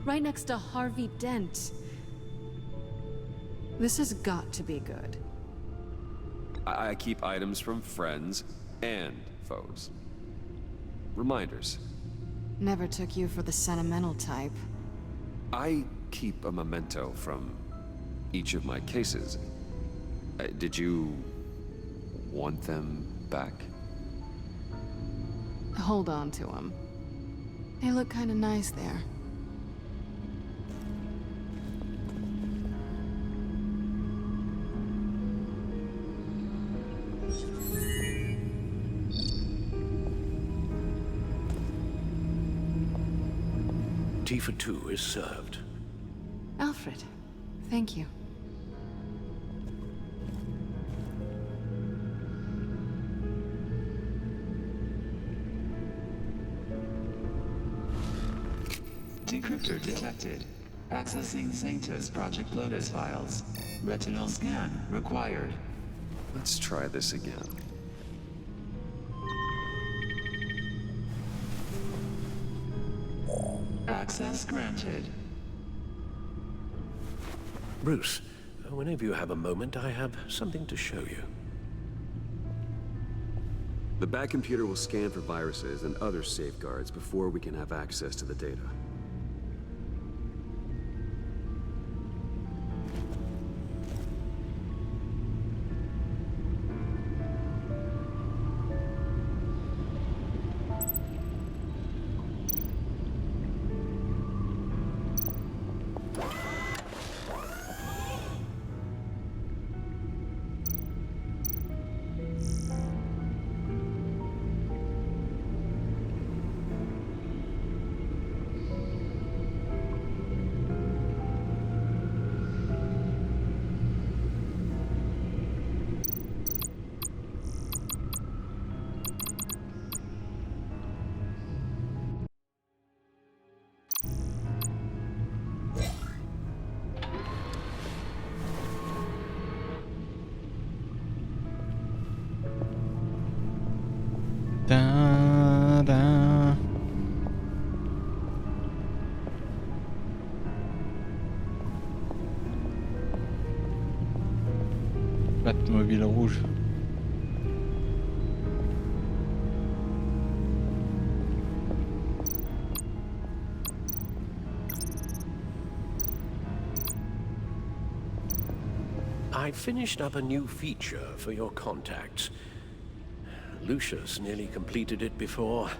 Right next to Harvey Dent. This has got to be good. I keep items from friends and foes. Reminders. Never took you for the sentimental type. I keep a memento from each of my cases. Did you want them back? Hold on to them. They look kind of nice there. Tea for two is served. Alfred, thank you. Decryptor detected. Accessing Sanctus Project Lotus files. Retinal scan required. Let's try this again. Access granted. Bruce, whenever you have a moment, I have something to show you. The Bat computer will scan for viruses and other safeguards before we can have access to the data. Mobile rouge. I finished up a new feature for your contacts. Lucius nearly completed it before.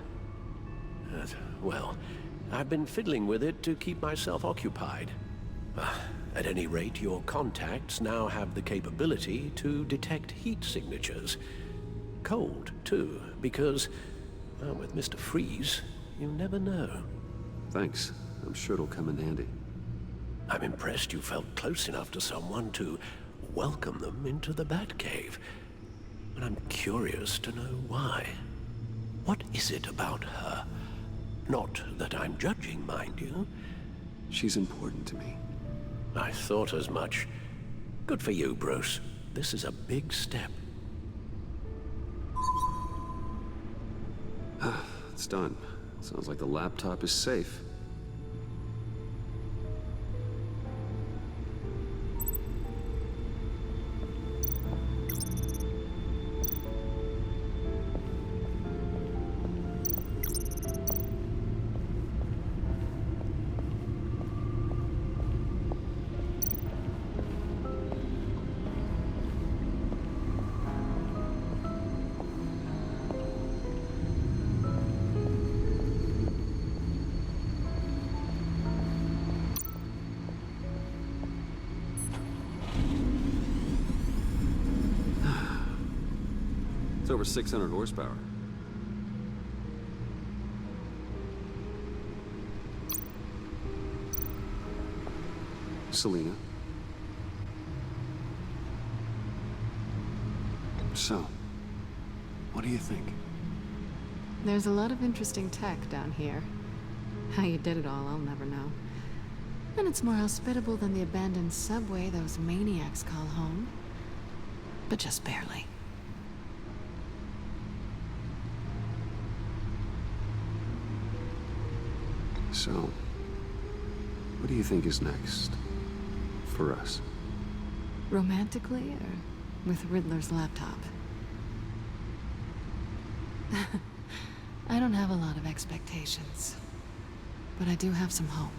Well, I've been fiddling with it to keep myself occupied. At any rate, your contacts now have the capability to detect heat signatures. Cold, too, because, well, with Mr. Freeze, you never know. Thanks. I'm sure it'll come in handy. I'm impressed you felt close enough to someone to welcome them into the Batcave. But I'm curious to know why. What is it about her? Not that I'm judging, mind you. She's important to me. I thought as much. Good for you, Bruce. This is a big step. It's done. Sounds like the laptop is safe. It's over 600 horsepower. Selena. So, what do you think? There's a lot of interesting tech down here. How you did it all, I'll never know. And it's more hospitable than the abandoned subway those maniacs call home. But just barely. So, what do you think is next? For us? Romantically, or with Riddler's laptop? I don't have a lot of expectations. But I do have some hope.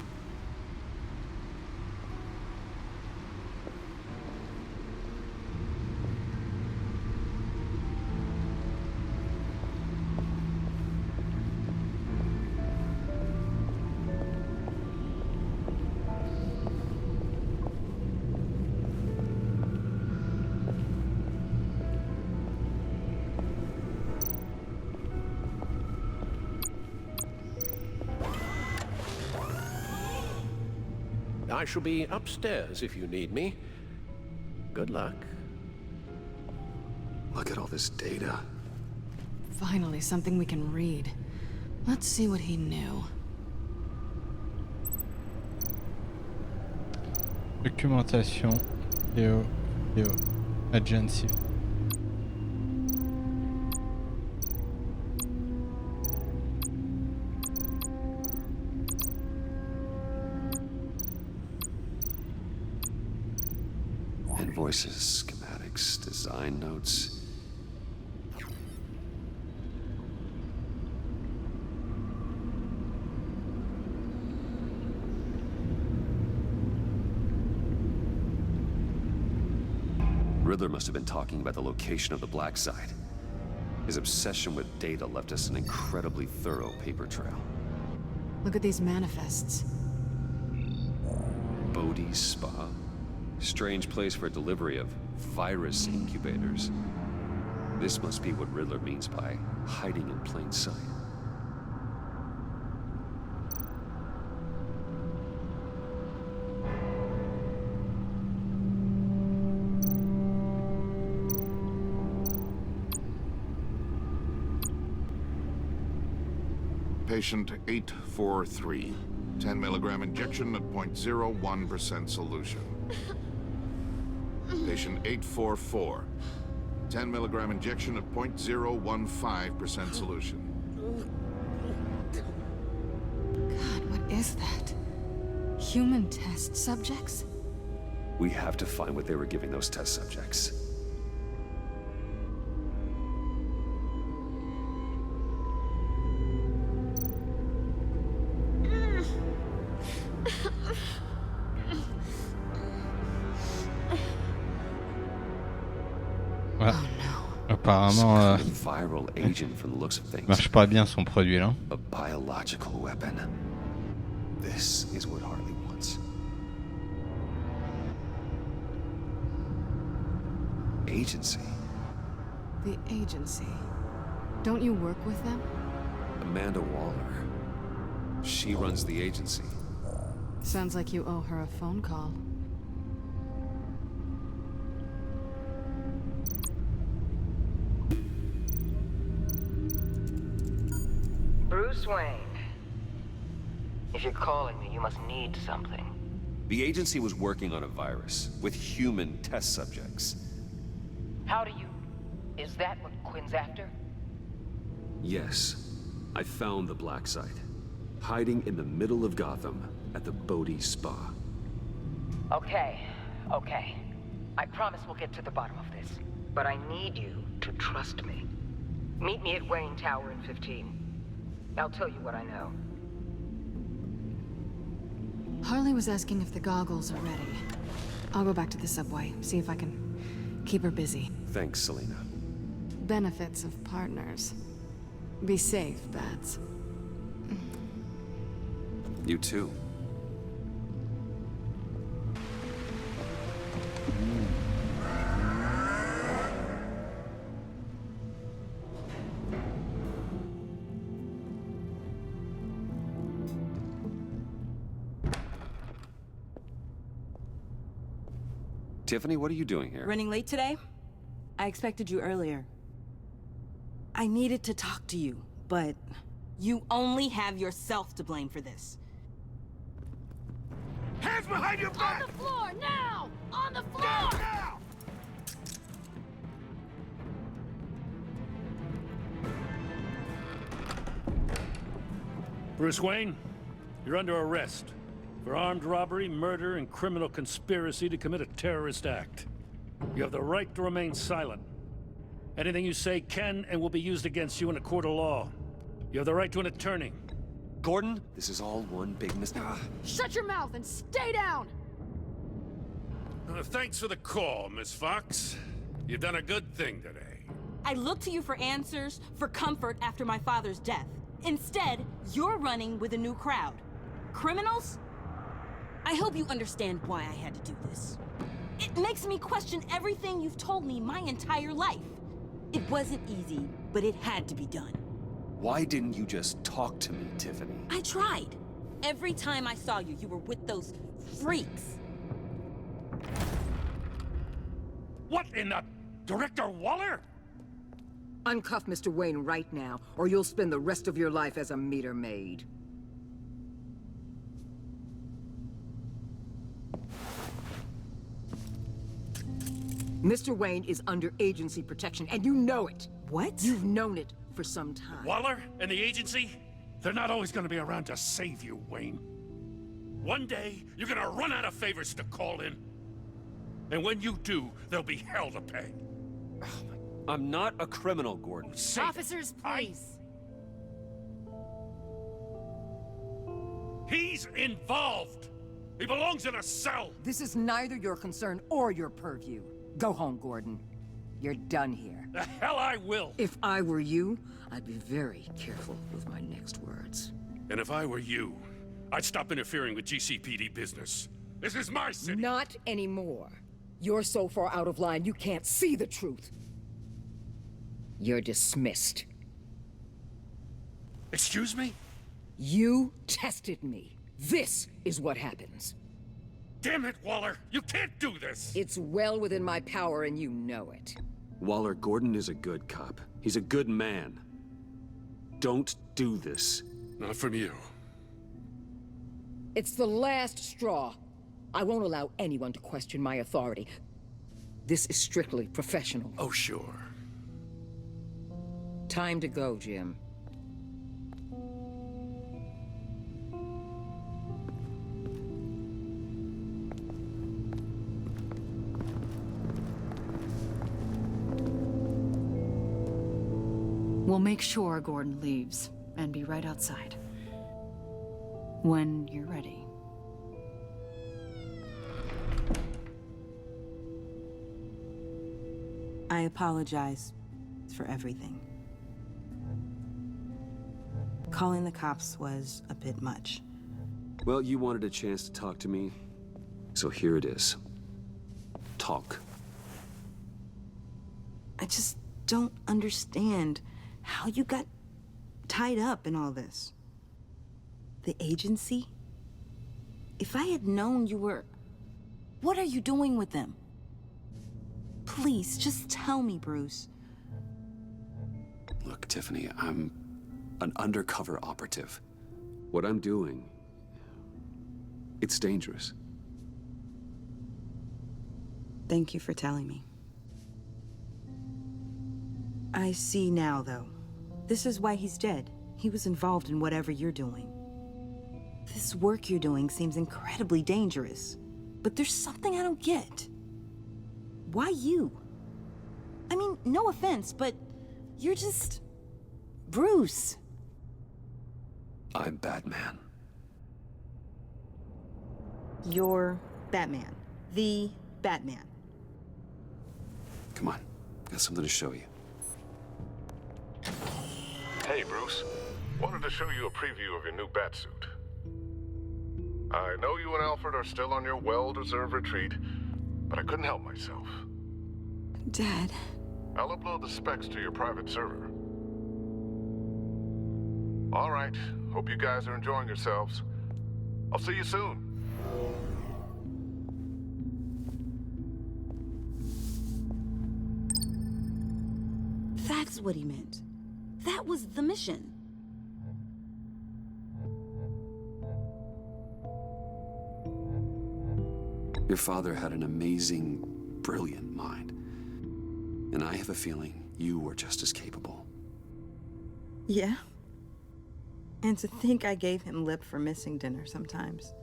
I shall be upstairs if you need me. Good luck. Look at all this data. Finally, something we can read. Let's see what he knew. Documentation, vidéo, agency. Invoices, schematics, design notes. Riddler must have been talking about the location of the Black Site. His obsession with data left us an incredibly thorough paper trail. Look at these manifests. Bodhi's Spa. Strange place for delivery of virus incubators. This must be what Riddler means by hiding in plain sight. Patient 843. 10 milligram injection at 0.01% solution. Patient 844. 10 milligram injection at 0.015% solution. God, what is that? Human test subjects? We have to find what they were giving those test subjects. Apparemment, viral agent from the looks of things. marche pas bien son produit là. A biological weapon. This is what Harley wants. Agency. The agency. Don't you work with them? Amanda Waller. She runs the agency. Sounds like you owe her a phone call. Bruce Wayne. If you're calling me, you must need something. The agency was working on a virus with human test subjects. How do you... Is that what Quinn's after? Yes. I found the black site. Hiding in the middle of Gotham at the Bodhi Spa. Okay. I promise we'll get to the bottom of this. But I need you to trust me. Meet me at Wayne Tower in 15. I'll tell you what I know. Harley was asking if the goggles are ready. I'll go back to the subway, see if I can keep her busy. Thanks, Selena. Benefits of partners. Be safe, Bats. You too. Tiffany, what are you doing here? Running late today? I expected you earlier. I needed to talk to you, but... You only have yourself to blame for this. Hands behind your back! On the floor, now! On the floor! Down now! Bruce Wayne, you're under arrest for armed robbery, murder, and criminal conspiracy to commit a terrorist act. You have the right to remain silent. Anything you say can and will be used against you in a court of law. You have the right to an attorney. Gordon, this is all one big mistake. Shut your mouth and stay down! Thanks for the call, Miss Fox. You've done a good thing today. I look to you for answers, for comfort after my father's death. Instead, you're running with a new crowd. Criminals? I hope you understand why I had to do this. It makes me question everything you've told me my entire life. It wasn't easy, but it had to be done. Why didn't you just talk to me, Tiffany? I tried. Every time I saw you, you were with those freaks. What in the... Director Waller? Uncuff Mr. Wayne right now, or you'll spend the rest of your life as a meter maid. Mr. Wayne is under agency protection, and you know it. What? You've known it for some time. Waller and the agency? They're not always gonna be around to save you, Wayne. One day, you're gonna run out of favors to call in. And when you do, there'll be hell to pay. I'm not a criminal, Gordon. Officers, please. He's involved. He belongs in a cell. This is neither your concern or your purview. Go home, Gordon. You're done here. The hell I will. If I were you, I'd be very careful with my next words. And if I were you, I'd stop interfering with GCPD business. This is my city. Not anymore. You're so far out of line, you can't see the truth. You're dismissed. Excuse me? You tested me. This is what happens. Damn it, Waller! You can't do this! It's well within my power and you know it. Waller, Gordon is a good cop. He's a good man. Don't do this. Not from you. It's the last straw. I won't allow anyone to question my authority. This is strictly professional. Oh, sure. Time to go, Jim. We'll make sure Gordon leaves, and be right outside. When you're ready. I apologize. for everything. Calling the cops was a bit much. Well, you wanted a chance to talk to me, so here it is. Talk. I just don't understand how you got tied up in all this. The agency? If I had known you were... What are you doing with them? Please, just tell me, Bruce. Look, Tiffany, I'm an undercover operative. What I'm doing, it's dangerous. Thank you for telling me. I see now, though. This is why he's dead. He was involved in whatever you're doing. This work you're doing seems incredibly dangerous. But there's something I don't get. Why you? I mean, no offense, but you're just... Bruce. I'm Batman. You're Batman. The Batman. Come on, got something to show you. Hey, Bruce. Wanted to show you a preview of your new batsuit. I know you and Alfred are still on your well-deserved retreat, but I couldn't help myself. Dad. I'll upload the specs to your private server. All right. Hope you guys are enjoying yourselves. I'll see you soon. That's what he meant. That was the mission. Your father had an amazing, brilliant mind. And I have a feeling you were just as capable. Yeah? And to think I gave him lip for missing dinner sometimes.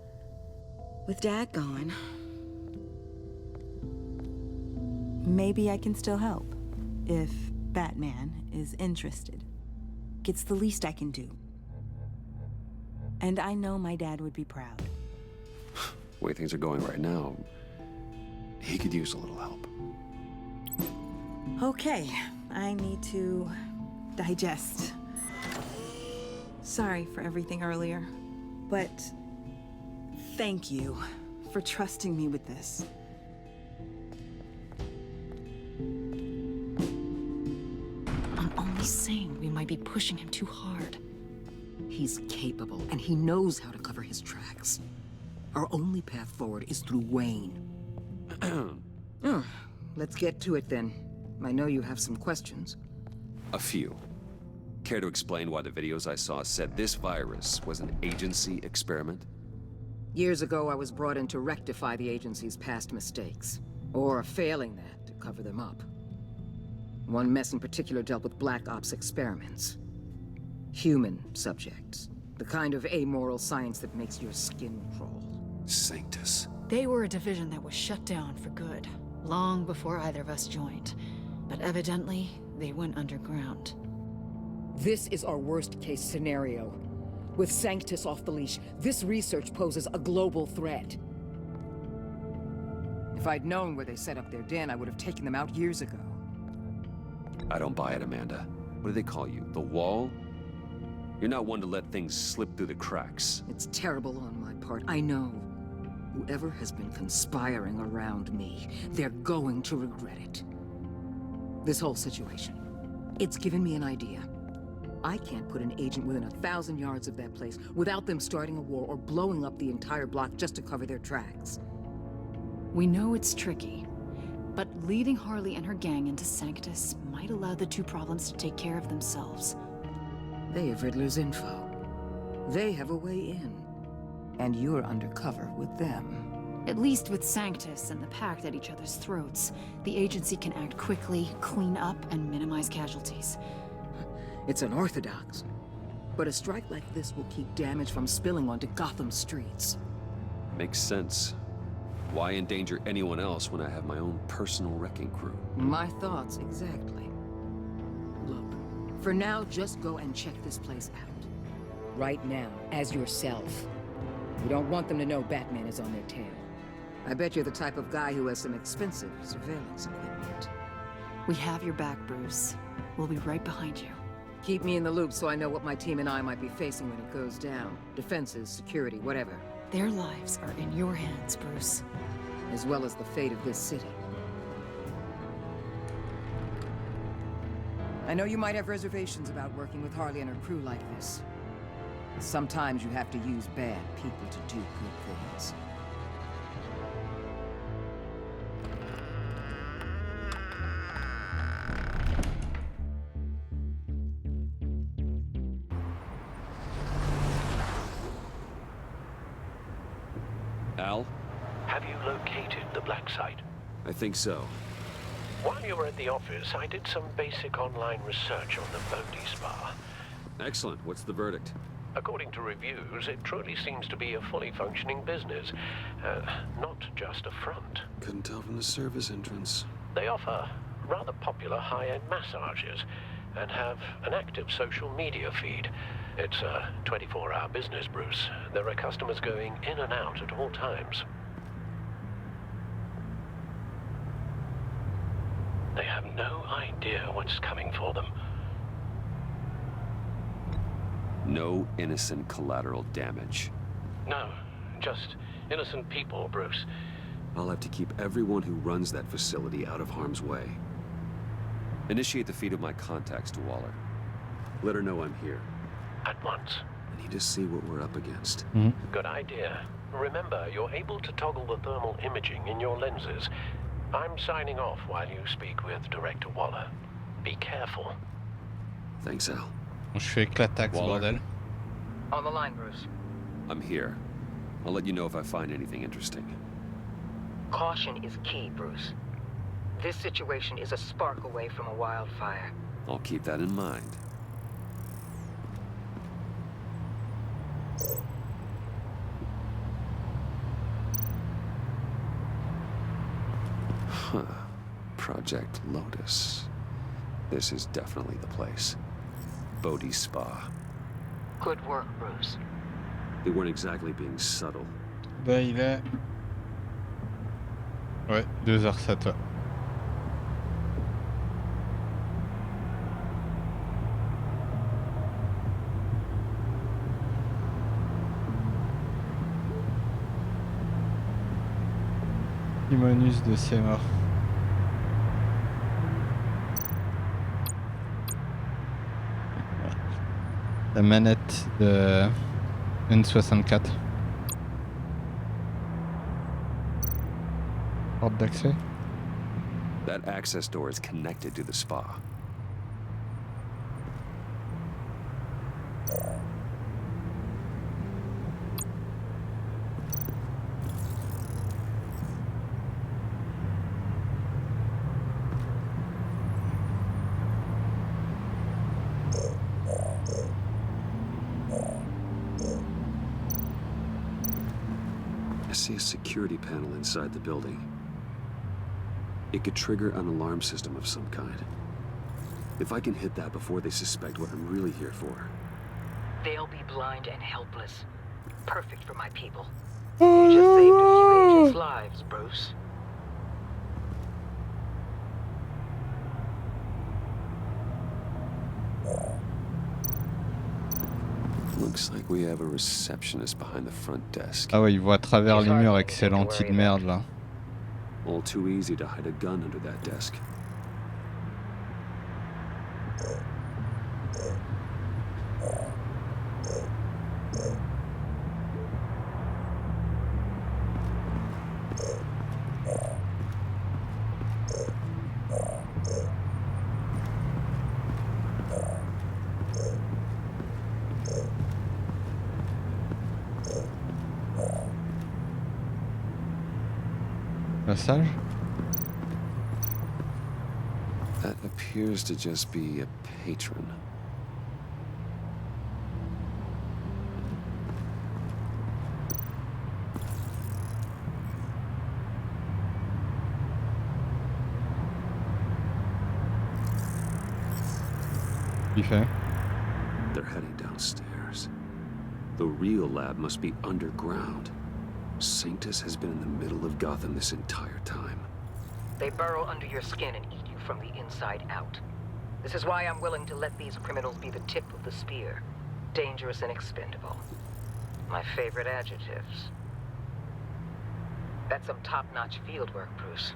With Dad gone, maybe I can still help. If Batman is interested. It's the least I can do. And I know my dad would be proud. The way things are going right now, he could use a little help. Okay, I need to digest. Sorry for everything earlier, but thank you for trusting me with this. I'm only saying we might be pushing him too hard. He's capable, and he knows how to cover his tracks. Our only path forward is through Wayne. Let's get to it then. I know you have some questions. A few. Care to explain why the videos I saw said this virus was an agency experiment? Years ago, I was brought in to rectify the agency's past mistakes. Or failing that, to cover them up. One mess in particular dealt with Black Ops experiments. Human subjects. The kind of amoral science that makes your skin crawl. Sanctus. They were a division that was shut down for good, long before either of us joined. But evidently, they went underground. This is our worst-case scenario. With Sanctus off the leash, this research poses a global threat. If I'd known where they set up their den, I would have taken them out years ago. I don't buy it, Amanda. What do they call you? The Wall? You're not one to let things slip through the cracks. It's terrible on my part, I know. Whoever has been conspiring around me, they're going to regret it. This whole situation, it's given me an idea. I can't put an agent within 1,000 yards of that place without them starting a war or blowing up the entire block just to cover their tracks. We know it's tricky, but leading Harley and her gang into Sanctus might allow the two problems to take care of themselves. They have Riddler's info. They have a way in. And you're undercover with them. At least with Sanctus and the Pact at each other's throats, the agency can act quickly, clean up, and minimize casualties. It's unorthodox. But a strike like this will keep damage from spilling onto Gotham streets. Makes sense. Why endanger anyone else when I have my own personal wrecking crew? My thoughts, exactly. Look, for now, just go and check this place out. Right now, as yourself. We don't want them to know Batman is on their tail. I bet you're the type of guy who has some expensive surveillance equipment. We have your back, Bruce. We'll be right behind you. Keep me in the loop so I know what my team and I might be facing when it goes down. Defenses, security, whatever. Their lives are in your hands, Bruce. As well as the fate of this city. I know you might have reservations about working with Harley and her crew like this. Sometimes you have to use bad people to do good things. Al? Have you located the black site? I think so. While you were at the office, I did some basic online research on the Bodhi Spa. Excellent. What's the verdict? According to reviews, it truly seems to be a fully functioning business, not just a front. Couldn't tell from the service entrance. They offer rather popular high-end massages and have an active social media feed. It's a 24-hour business, Bruce. There are customers going in and out at all times. They have no idea what's coming for them. No innocent collateral damage. No, just innocent people, Bruce. I'll have to keep everyone who runs that facility out of harm's way. Initiate the feed of my contacts to Waller. Let her know I'm here. At once. I need to see what we're up against. Good idea. Remember, you're able to toggle the thermal imaging in your lenses. I'm signing off while you speak with Director Waller. Be careful. Thanks, Al. Je fais éclataxe, bordel. On the line, Bruce. I'm here. I'll let you know if I find anything interesting. Caution is key, Bruce. This situation is a spark away from a wildfire. I'll keep that in mind. Huh. Project Lotus. This is definitely the place. Bodhi Spa. Good work, Bruce. They weren't exactly being subtle. Bah, il est... Ouais, 2h07, ouais. Timonus de ses morts. La manette de N64. Porte d'accès. That access door is connected to the spa. I see a security panel inside the building. It could trigger an alarm system of some kind. If I can hit that before they suspect what I'm really here for. They'll be blind and helpless. Perfect for my people. You just saved a few agents' lives, Bruce. Looks like we have a receptionist behind the front desk. Ah ouais, il voit à travers les murs avec ses lentilles de merde là. All too easy to hide a gun under that desk. Massage? That appears to just be a patron. Il fait. They're heading downstairs. The real lab must be underground. Sanctus has been in the middle of Gotham this entire time. They burrow under your skin and eat you from the inside out. This is why I'm willing to let these criminals be the tip of the spear. Dangerous and expendable. My favorite adjectives. That's some top-notch field work, Bruce.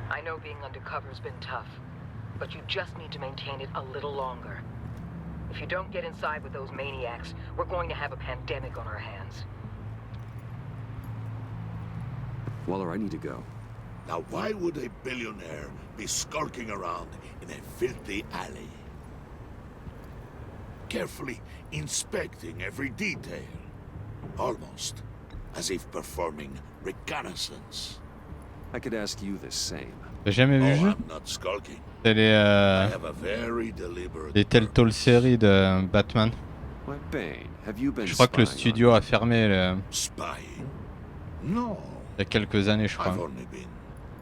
I know being undercover's been tough, but you just need to maintain it a little longer. If you don't get inside with those maniacs, we're going to have a pandemic on our hands. Waller, I need to go. Now why would a billionaire be skulking around in a filthy alley? Carefully inspecting every detail. Almost as if performing reconnaissance. I could ask you the same. T'as jamais vu le jeu? I'm not skulking. C'est I have a very deliberate les Telltale séries de Batman. Why, Bane, have you been Je crois que le spying studio a fermé Spying? No. il y a quelques années, je crois. I've only been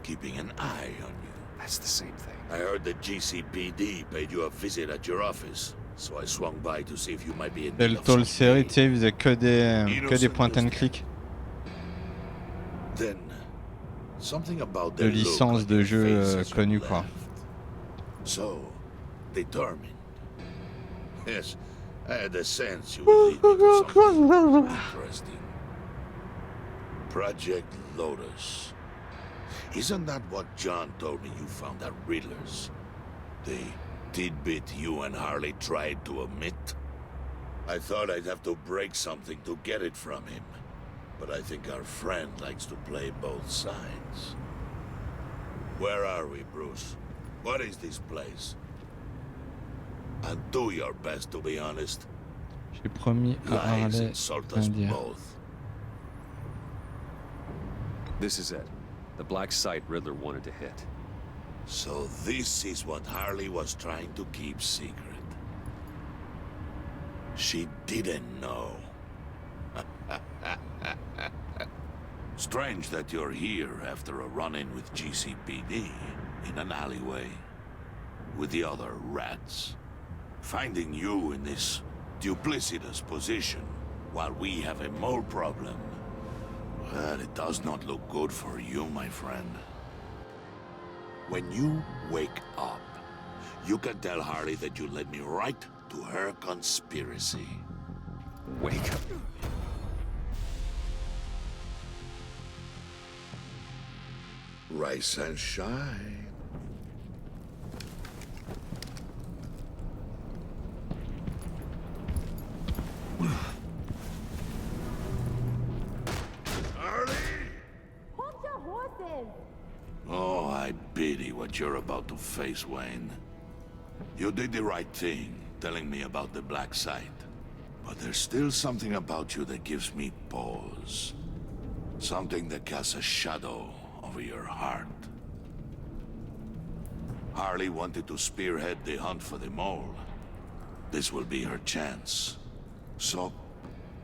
keeping an eye on you. That's the same thing. I heard the GCPD paid you a visit at your office, so I swung by to see if you might be in need of Telltale some série, tu sais, ils faisaient que des point and click. Then, something about De their licences look de on your jeux face as you connus, quoi. left. So, determined. Yes, I had a sense you would lead me to something interesting. Project Lotus. Isn't that what John told me you found at Riddler's? The tidbit you and Harley tried to omit? I thought I'd have to break something to get it from him. But I think our friend likes to play both sides. Where are we, Bruce? What is this place? And do your best to be honest. J'ai promis à Lies Harley insult rien us dire. both. This is it. The black site Riddler wanted to hit. So this is what Harley was trying to keep secret. She didn't know. Strange that you're here after a run-in with GCPD in an alleyway with the other rats. Finding you in this duplicitous position while we have a mole problem. Well, it does not look good for you, my friend. When you wake up, you can tell Harley that you led me right to her conspiracy. Wake up. Rise and shine. Harley! Hold your horses! Oh, I pity what you're about to face, Wayne. You did the right thing, telling me about the black site. But there's still something about you that gives me pause. Something that casts a shadow over your heart. Harley wanted to spearhead the hunt for the mole. This will be her chance. So,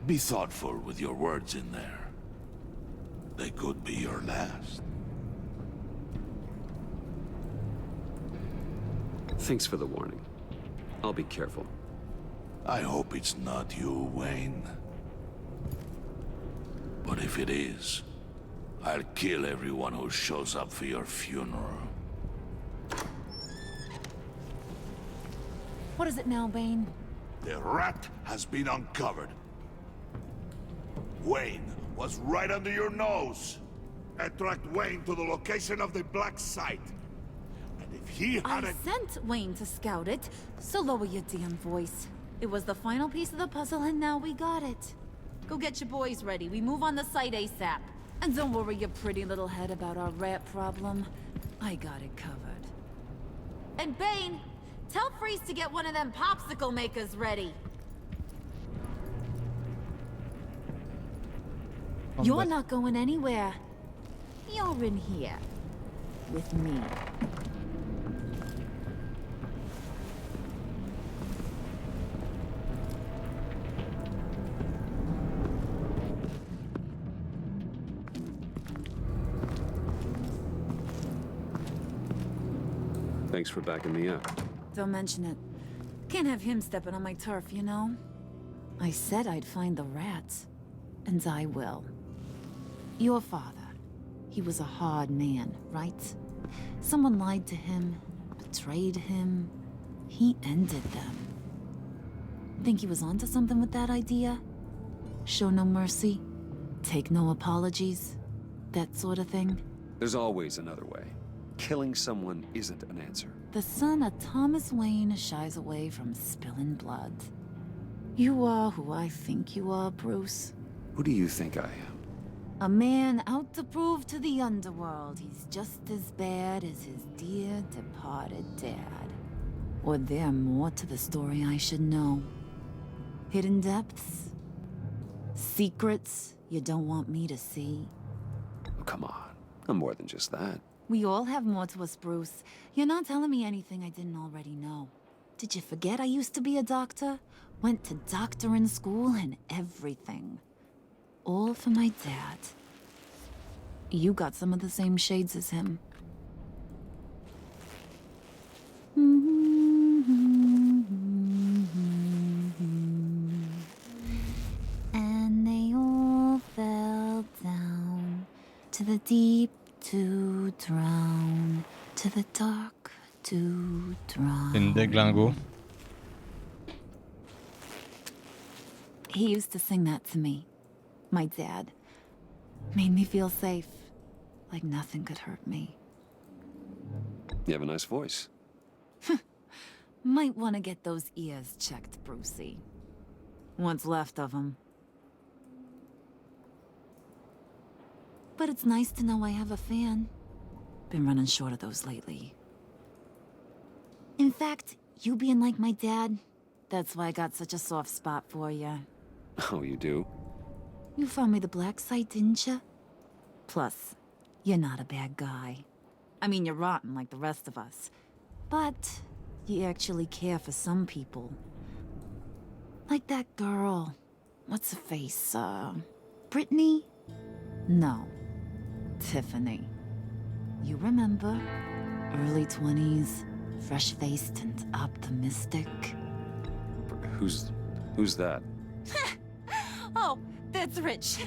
be thoughtful with your words in there. They could be your last. Thanks for the warning. I'll be careful. I hope it's not you, Wayne. But if it is, I'll kill everyone who shows up for your funeral. What is it now, Bane? The rat has been uncovered. Wayne was right under your nose. I tracked Wayne to the location of the black site. And if he had I sent Wayne to scout it, so lower your damn voice. It was the final piece of the puzzle, and now we got it. Go get your boys ready. We move on the site ASAP. And don't worry your pretty little head about our rat problem. I got it covered. And Bane, tell Freeze to get one of them popsicle makers ready. You're not going anywhere. You're in here. With me. Thanks for backing me up. Don't mention it. Can't have him stepping on my turf, you know? I said I'd find the rats. And I will. Your father. He was a hard man, right? Someone lied to him, betrayed him. He ended them. Think he was onto something with that idea? Show no mercy, take no apologies, that sort of thing? There's always another way. Killing someone isn't an answer. The son of Thomas Wayne shies away from spilling blood. You are who I think you are, Bruce. Who do you think I am? A man out to prove to the underworld he's just as bad as his dear departed dad. Or there more to the story I should know. Hidden depths? Secrets you don't want me to see? Oh, come on. I'm more than just that. We all have more to us, Bruce. You're not telling me anything I didn't already know. Did you forget I used to be a doctor? Went to doctoring school and everything. All for my dad. You got some of the same shades as him. And they all fell down to the deep to drown, to the dark to drown. Une déglingo. He used to sing that to me. My dad. Made me feel safe. Like nothing could hurt me. You have a nice voice. Might want to get those ears checked, Brucey. What's left of them. But it's nice to know I have a fan. Been running short of those lately. In fact, you being like my dad, that's why I got such a soft spot for you. Oh, you do? You found me the black site, didn't you? Plus, you're not a bad guy. I mean, you're rotten like the rest of us. But you actually care for some people. Like that girl. What's her face? Brittany? No. Tiffany. You remember? Early 20s, fresh-faced and optimistic. Who's that? Oh, that's Rich.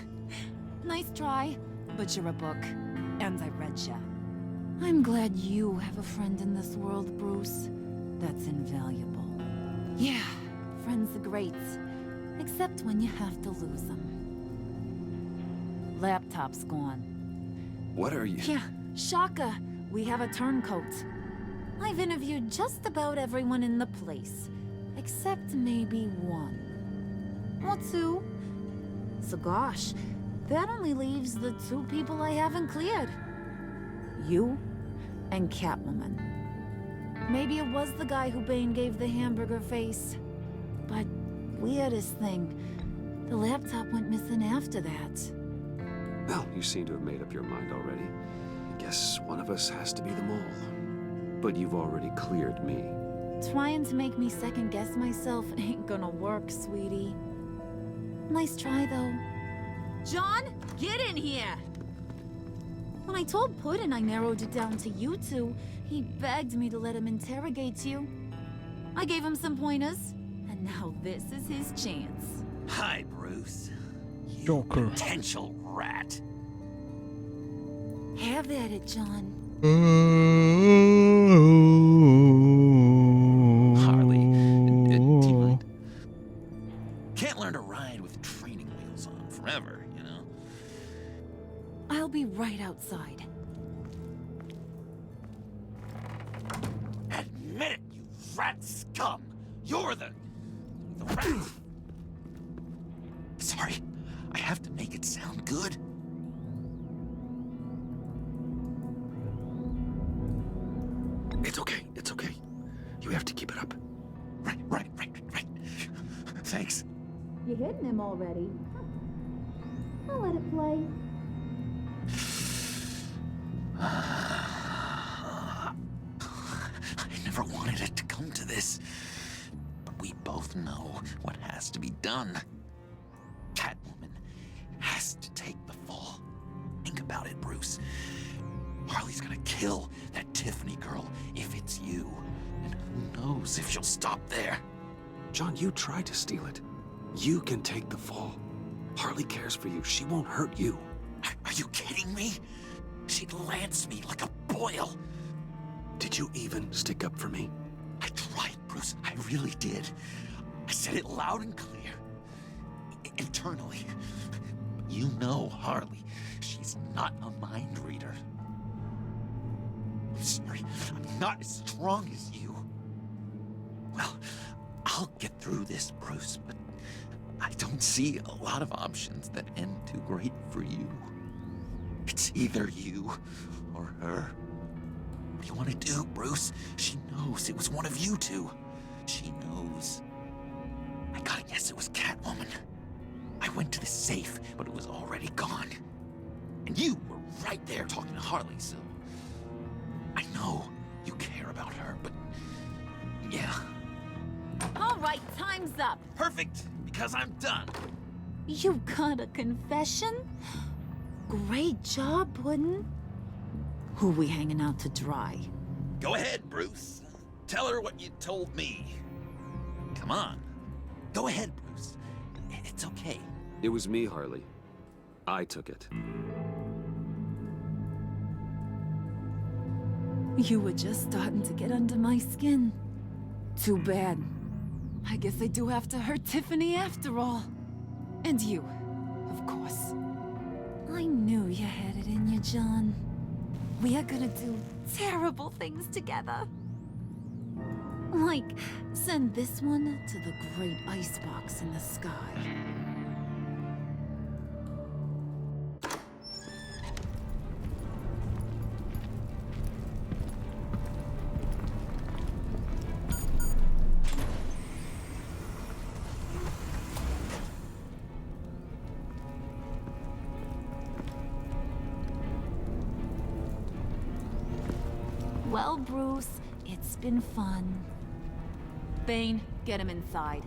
Nice try, but you're a book, and I read ya. I'm glad you have a friend in this world, Bruce. That's invaluable. Yeah, friends are great, except when you have to lose them. Laptop's gone. What are you? Yeah, shocker. We have a turncoat. I've interviewed just about everyone in the place, except maybe one. Or two. So gosh, that only leaves the two people I haven't cleared. You and Catwoman. Maybe it was the guy who Bane gave the hamburger face. But weirdest thing, the laptop went missing after that. Well, you seem to have made up your mind already. I guess one of us has to be the mole. But you've already cleared me. Trying to make me second-guess myself ain't gonna work, sweetie. Nice try, though. John, get in here! When I told Puddin' I narrowed it down to you two, he begged me to let him interrogate you. I gave him some pointers, and now this is his chance. Hi, Bruce. You Joker. potential rat. Have at it, John. Harley, do you mind? Can't learn to ride with training wheels on forever, you know? I'll be right outside. Admit it, you rat scum! You're the rat! Sorry, I have to make it sound good. It's okay, it's okay. You have to keep it up. Right. Thanks. You hitting him already? I'll let it play. I never wanted it to come to this. But we both know what has to be done. Catwoman has to take the fall. Think about it, Bruce. Harley's gonna kill that Tiffany girl if it's you. And who knows if she'll stop there. John, you tried to steal it. You can take the fall. Harley cares for you. She won't hurt you. Are you kidding me? She'd lance me like a loyal. Did you even stick up for me? I tried, Bruce. I really did. I said it loud and clear. Internally. You know Harley. She's not a mind reader. I'm sorry. I'm not as strong as you. Well, I'll get through this, Bruce, but I don't see a lot of options that end too great for you. It's either you or her. What do you want to do, Bruce? She knows it was one of you two. She knows. I gotta guess it was Catwoman. I went to the safe, but it was already gone. And you were right there talking to Harley, so... I know you care about her, but... yeah. All right, time's up. Perfect, because I'm done. You got a confession? Great job, Puddin'. Who we hanging out to dry? Go ahead, Bruce. Tell her what you told me. Come on. Go ahead, Bruce. It's okay. It was me, Harley. I took it. You were just starting to get under my skin. Too bad. I guess I do have to hurt Tiffany after all. And you, of course. I knew you had it in you, John. We are gonna do terrible things together. Like, send this one to the great icebox in the sky. Well, Bruce, it's been fun. Bane, get him inside.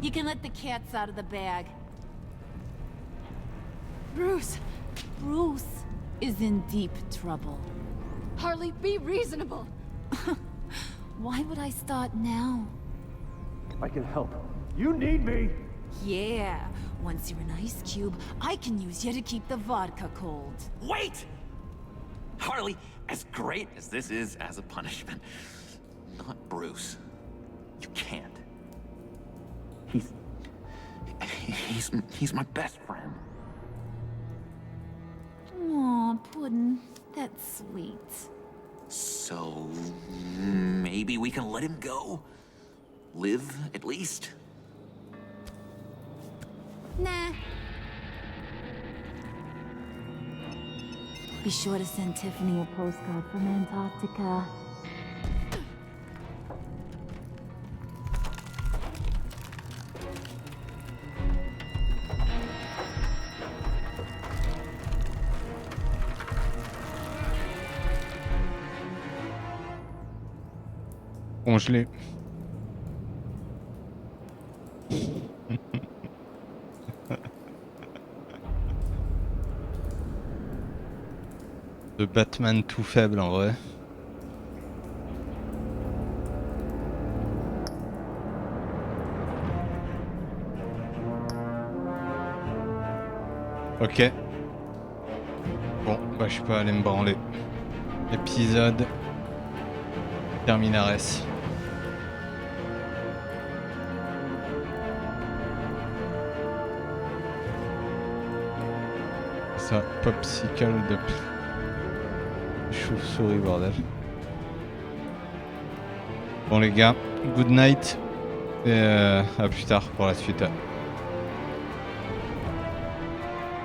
You can let the cats out of the bag. Bruce! Bruce is in deep trouble. Harley, be reasonable! Why would I start now? I can help. You need me! Yeah, once you're an ice cube, I can use you to keep the vodka cold. Wait! Harley, as great as this is as a punishment, not Bruce. You can't. He's my best friend. Aw, Puddin', that's sweet. So, maybe we can let him go? Live, at least? Nah. Be sure to send Tiffany a postcard from Antarctica. Congelé. Le Batman tout faible en vrai. Ok. Bon, bah je peux aller me branler. Épisode Terminares. Ça, popsicle de chauve-souris, bordel. Bon les gars, good night et à plus tard pour la suite.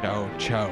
Ciao, ciao.